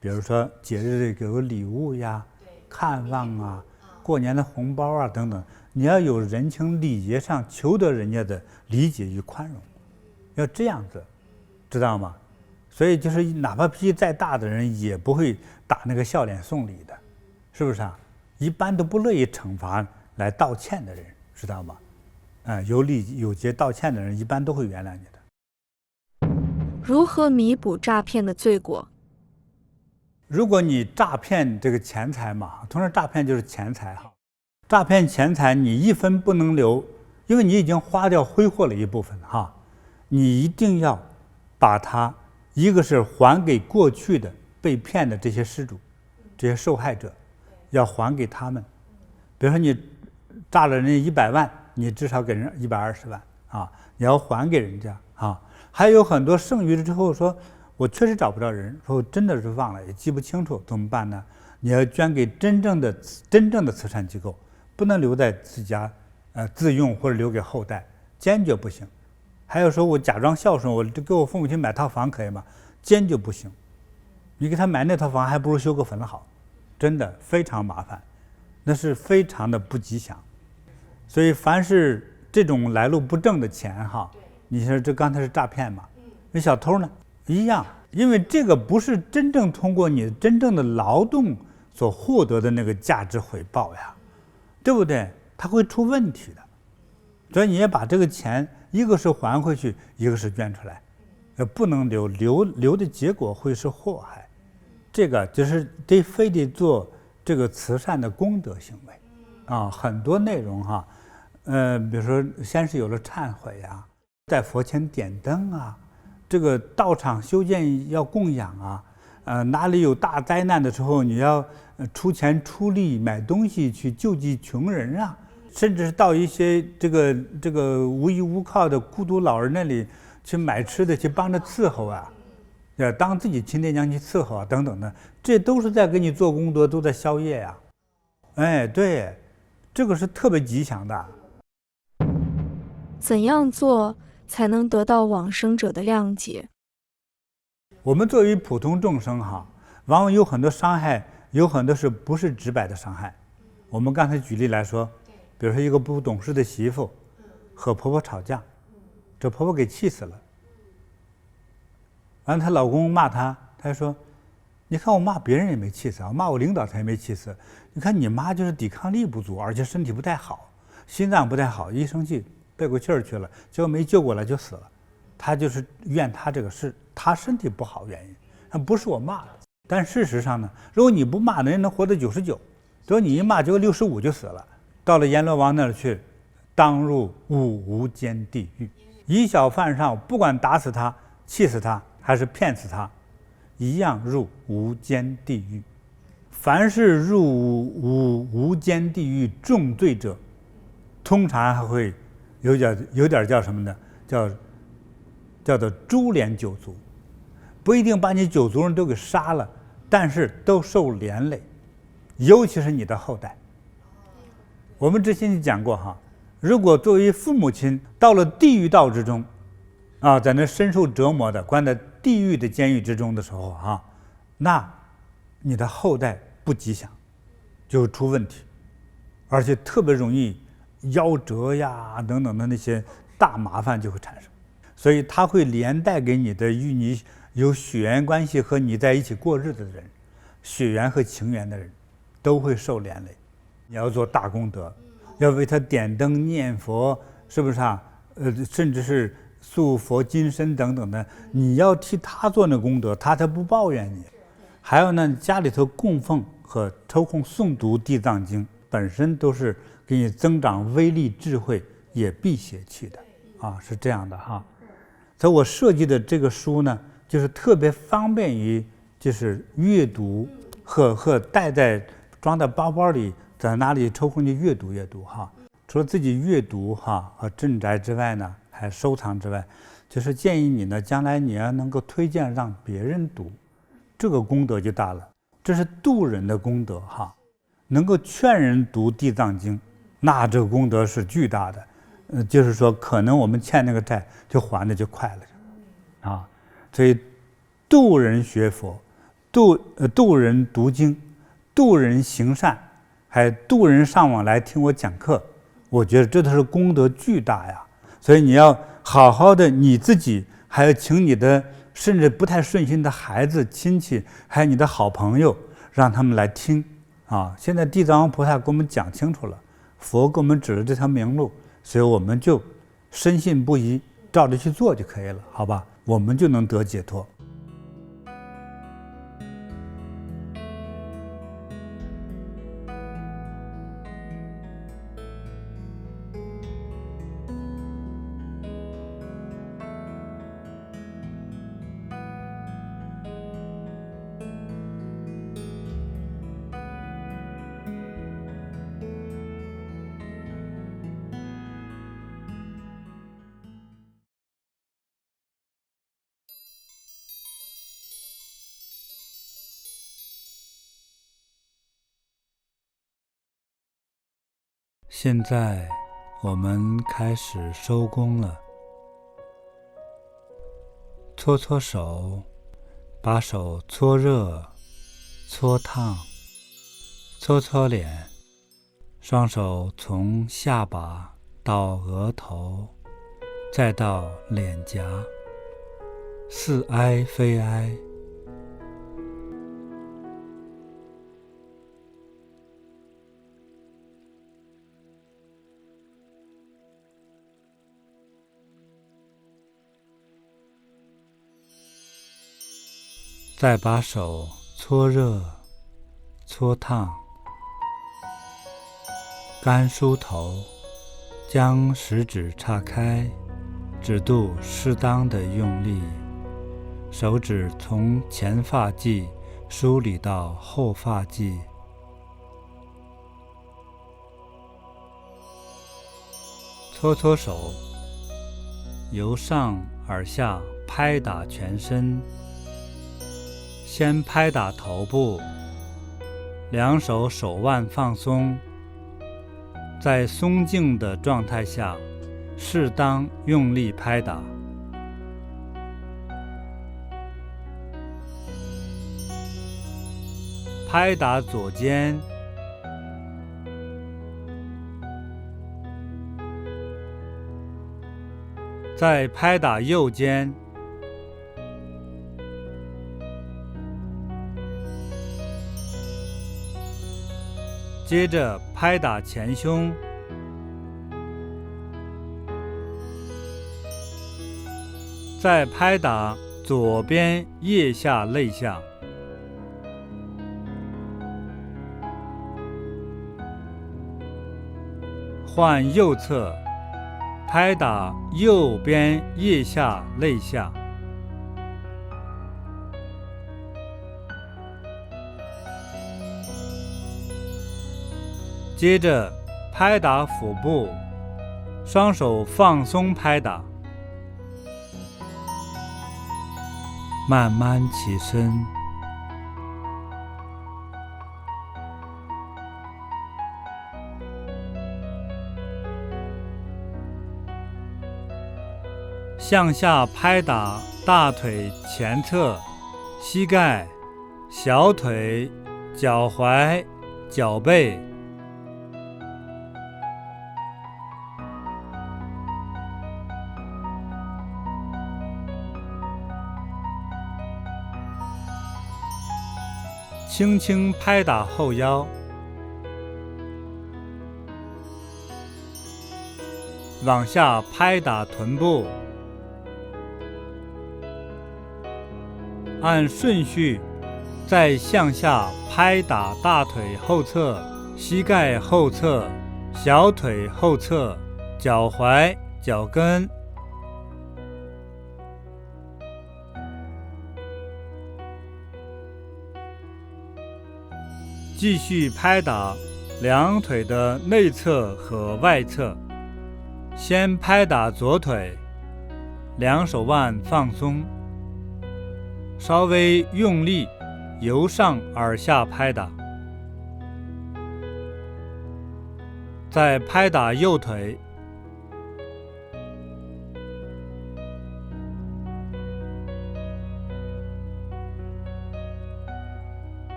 A: 比如说节日给个礼物呀，看望过年的红包等等，你要有人情礼节上求得人家的理解与宽容，要这样子，知道吗？所以就是哪怕脾气再大的人也不会打那个笑脸送礼的，是不是一般都不乐意惩罚来道歉的人，知道吗？有礼有节道歉的人一般都会原谅你的。
E: 如何弥补诈骗的罪过？
A: 如果你诈骗这个钱财嘛，同时诈骗就是钱财诈骗钱财你一分不能留，因为你已经花掉挥霍了一部分你一定要把它，一个是还给过去的被骗的这些失主，这些受害者，要还给他们。比如说你诈了人家100万，你至少给人120万你要还给人家还有很多剩余了之后说我确实找不着人，说我真的是忘了也记不清楚，怎么办呢？你要捐给真正的慈善机构，不能留在自家自用或者留给后代，坚决不行。还有说我假装孝顺，我给我父母亲买套房可以吗？坚决不行。你给他买那套房还不如修个坟好，真的非常麻烦，那是非常的不吉祥。所以凡是这种来路不正的钱你说这刚才是诈骗嘛，那小偷呢一样，因为这个不是真正通过你真正的劳动所获得的那个价值回报呀，对不对？它会出问题的。所以你也把这个钱，一个是还回去，一个是捐出来，不能留的结果会是祸害。这个就是非得做这个慈善的功德行为很多内容比如说先是有了忏悔在佛前点灯这个道场修建要供养哪里有大灾难的时候，你要出钱出力买东西去救济穷人甚至是到一些这个无依无靠的孤独老人那里去买吃的，去帮着伺候当自己亲爹娘去伺候等等的，这都是在给你做功德，都在消业对，这个是特别吉祥的。
E: 怎样做才能得到往生者的谅解？
A: 我们作为普通众生往往有很多伤害，有很多是不是直白的伤害。我们刚才举例来说，比如说一个不懂事的媳妇和婆婆吵架，这婆婆给气死了，完了她老公骂她，她说你看我骂别人也没气死，我骂我领导才没气死，你看你妈就是抵抗力不足，而且身体不太好，心脏不太好，一生气背过气儿去了，结果没救过来就死了。他就是怨他这个是他身体不好原因，不是我骂的。但事实上呢，如果你不骂，人能活到99，结果你一骂，结果65就死了，到了阎罗王那儿去，当入无间地狱。以小犯上，不管打死他、气死他还是骗死他，一样入无间地狱。凡是入无间地狱重罪者，通常还会有点叫什么呢？叫做株连九族。不一定把你九族人都给杀了，但是都受连累，尤其是你的后代。我们之前就讲过哈，如果作为父母亲到了地狱道之中，在那深受折磨的，关在地狱的监狱之中的时候那你的后代不吉祥，就会出问题，而且特别容易夭折呀等等的那些大麻烦就会产生，所以它会连带给你的与你有血缘关系和你在一起过日子的人，血缘和情缘的人都会受连累。你要做大功德，要为他点灯念佛，是不是甚至是塑佛金身等等的，你要替他做那功德，他才不抱怨你。还有呢，家里头供奉和抽空诵读地藏经，本身都是给你增长威力智慧，也辟邪气的是这样的哈。所以我设计的这个书呢，就是特别方便于就是阅读和带在装在包包里，在哪里抽空去阅读哈。除了自己阅读和镇宅之外呢，还收藏之外，就是建议你呢，将来你要能够推荐让别人读，这个功德就大了。这是度人的功德能够劝人读地藏经，那这个功德是巨大的。就是说可能我们欠那个债就还的就快了所以度人学佛，度人读经，度人行善，还度人上网来听我讲课，我觉得这都是功德巨大呀。所以你要好好的你自己，还要请你的甚至不太顺心的孩子亲戚，还有你的好朋友，让他们来听现在地藏王菩萨给我们讲清楚了，佛给我们指了这条明路，所以我们就深信不疑，照着去做就可以了，好吧？我们就能得解脱。现在我们开始收功了。搓搓手，把手搓热、搓烫，搓搓脸，双手从下巴到额头，再到脸颊，似哀非哀。再把手搓热、搓烫，干梳头，将食指岔开，指肚适当的用力，手指从前发际梳理到后发际，搓搓手，由上而下拍打全身。先拍打头部，两手手腕放松，在松静的状态下，适当用力拍打。拍打左肩，再拍打右肩。接着拍打前胸，再拍打左边腋下肋下，换右侧，拍打右边腋下肋下。接着拍打腹部，双手放松拍打。慢慢起身，向下拍打大腿前侧、膝盖、小腿、脚踝、脚背。轻轻拍打后腰，往下拍打臀部，按顺序再向下拍打大腿后侧、膝盖后侧、小腿后侧、脚踝、脚跟。继续拍打两腿的内侧和外侧，先拍打左腿，两手腕放松，稍微用力由上而下拍打，再拍打右腿，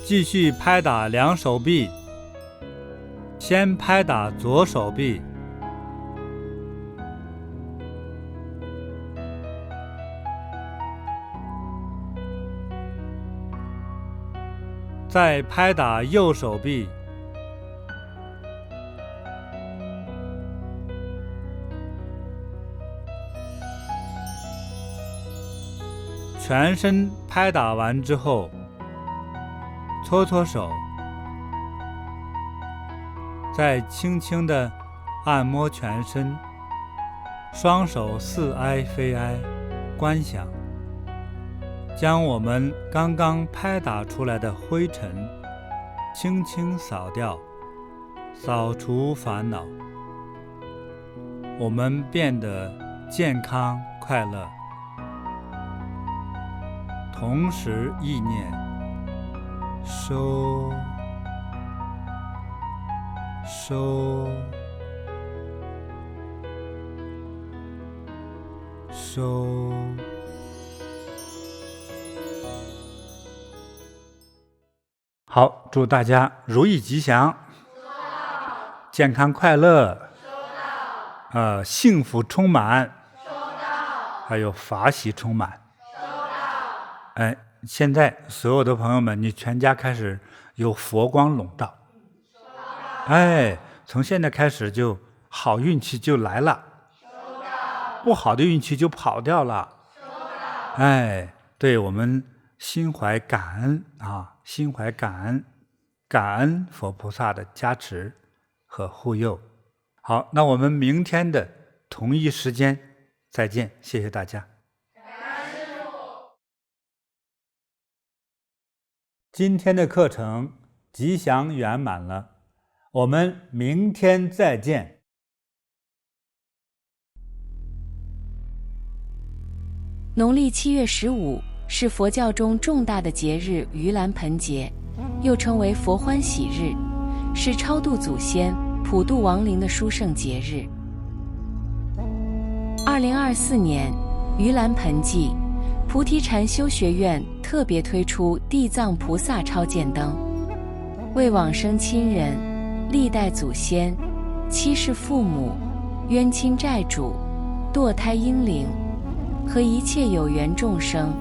A: 继续拍打两手臂，先拍打左手臂，再拍打右手臂，全身拍打完之后，搓搓手，再轻轻地按摩全身，双手似哀非哀，观想，将我们刚刚拍打出来的灰尘轻轻扫掉，扫除烦恼，我们变得健康快乐。同时意念收收收。好，祝大家如意吉祥，健康快乐，幸福充满，还有法喜充满。现在所有的朋友们，你全家开始有佛光笼罩。从现在开始就好运气就来了，不好的运气就跑掉了。对，我们心怀感恩啊，心怀感恩，感恩佛菩萨的加持和护佑。好，那我们明天的同一时间再见，谢谢大家。今天的课程吉祥圆满了，我们明天再见。
D: 农历7月15是佛教中重大的节日盂兰盆节，又称为佛欢喜日，是超度祖先、普度亡灵的殊胜节日。2024年盂兰盆季，菩提禅修学院特别推出地藏菩萨超荐灯，为往生亲人、历代祖先、七世父母、冤亲债主、堕胎婴灵和一切有缘众生，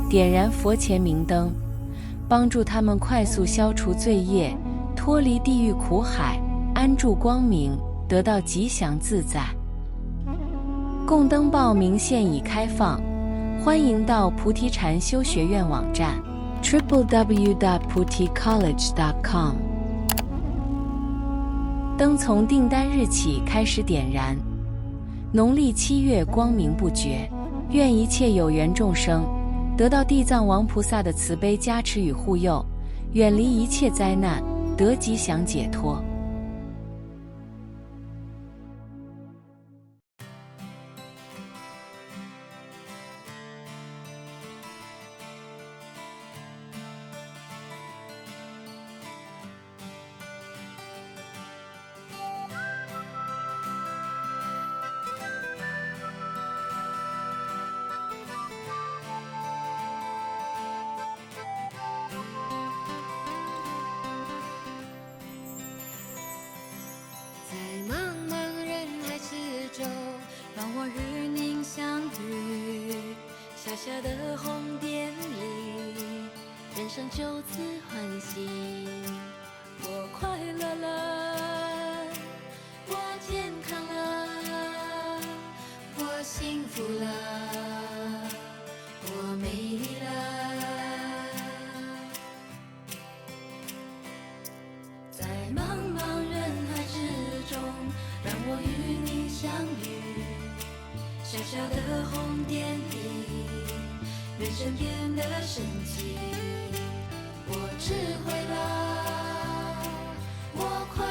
D: 点燃佛前明灯，帮助他们快速消除罪业，脱离地狱苦海，安住光明，得到吉祥自在。供灯报名现已开放，欢迎到菩提禅修学院网站 www.puticollege.com， 灯从订单日起开始点燃，农历7月光明不绝，愿一切有缘众生得到地藏王菩萨的慈悲加持与护佑，远离一切灾难，得吉祥解脱。
F: 我与您相遇，小小的红点里，人生就此欢喜。我快乐了，我健康了，我幸福了，我美丽了。在茫茫人海之中，让我与你相遇。小小的红点里，人生变得神奇。我智慧了，我快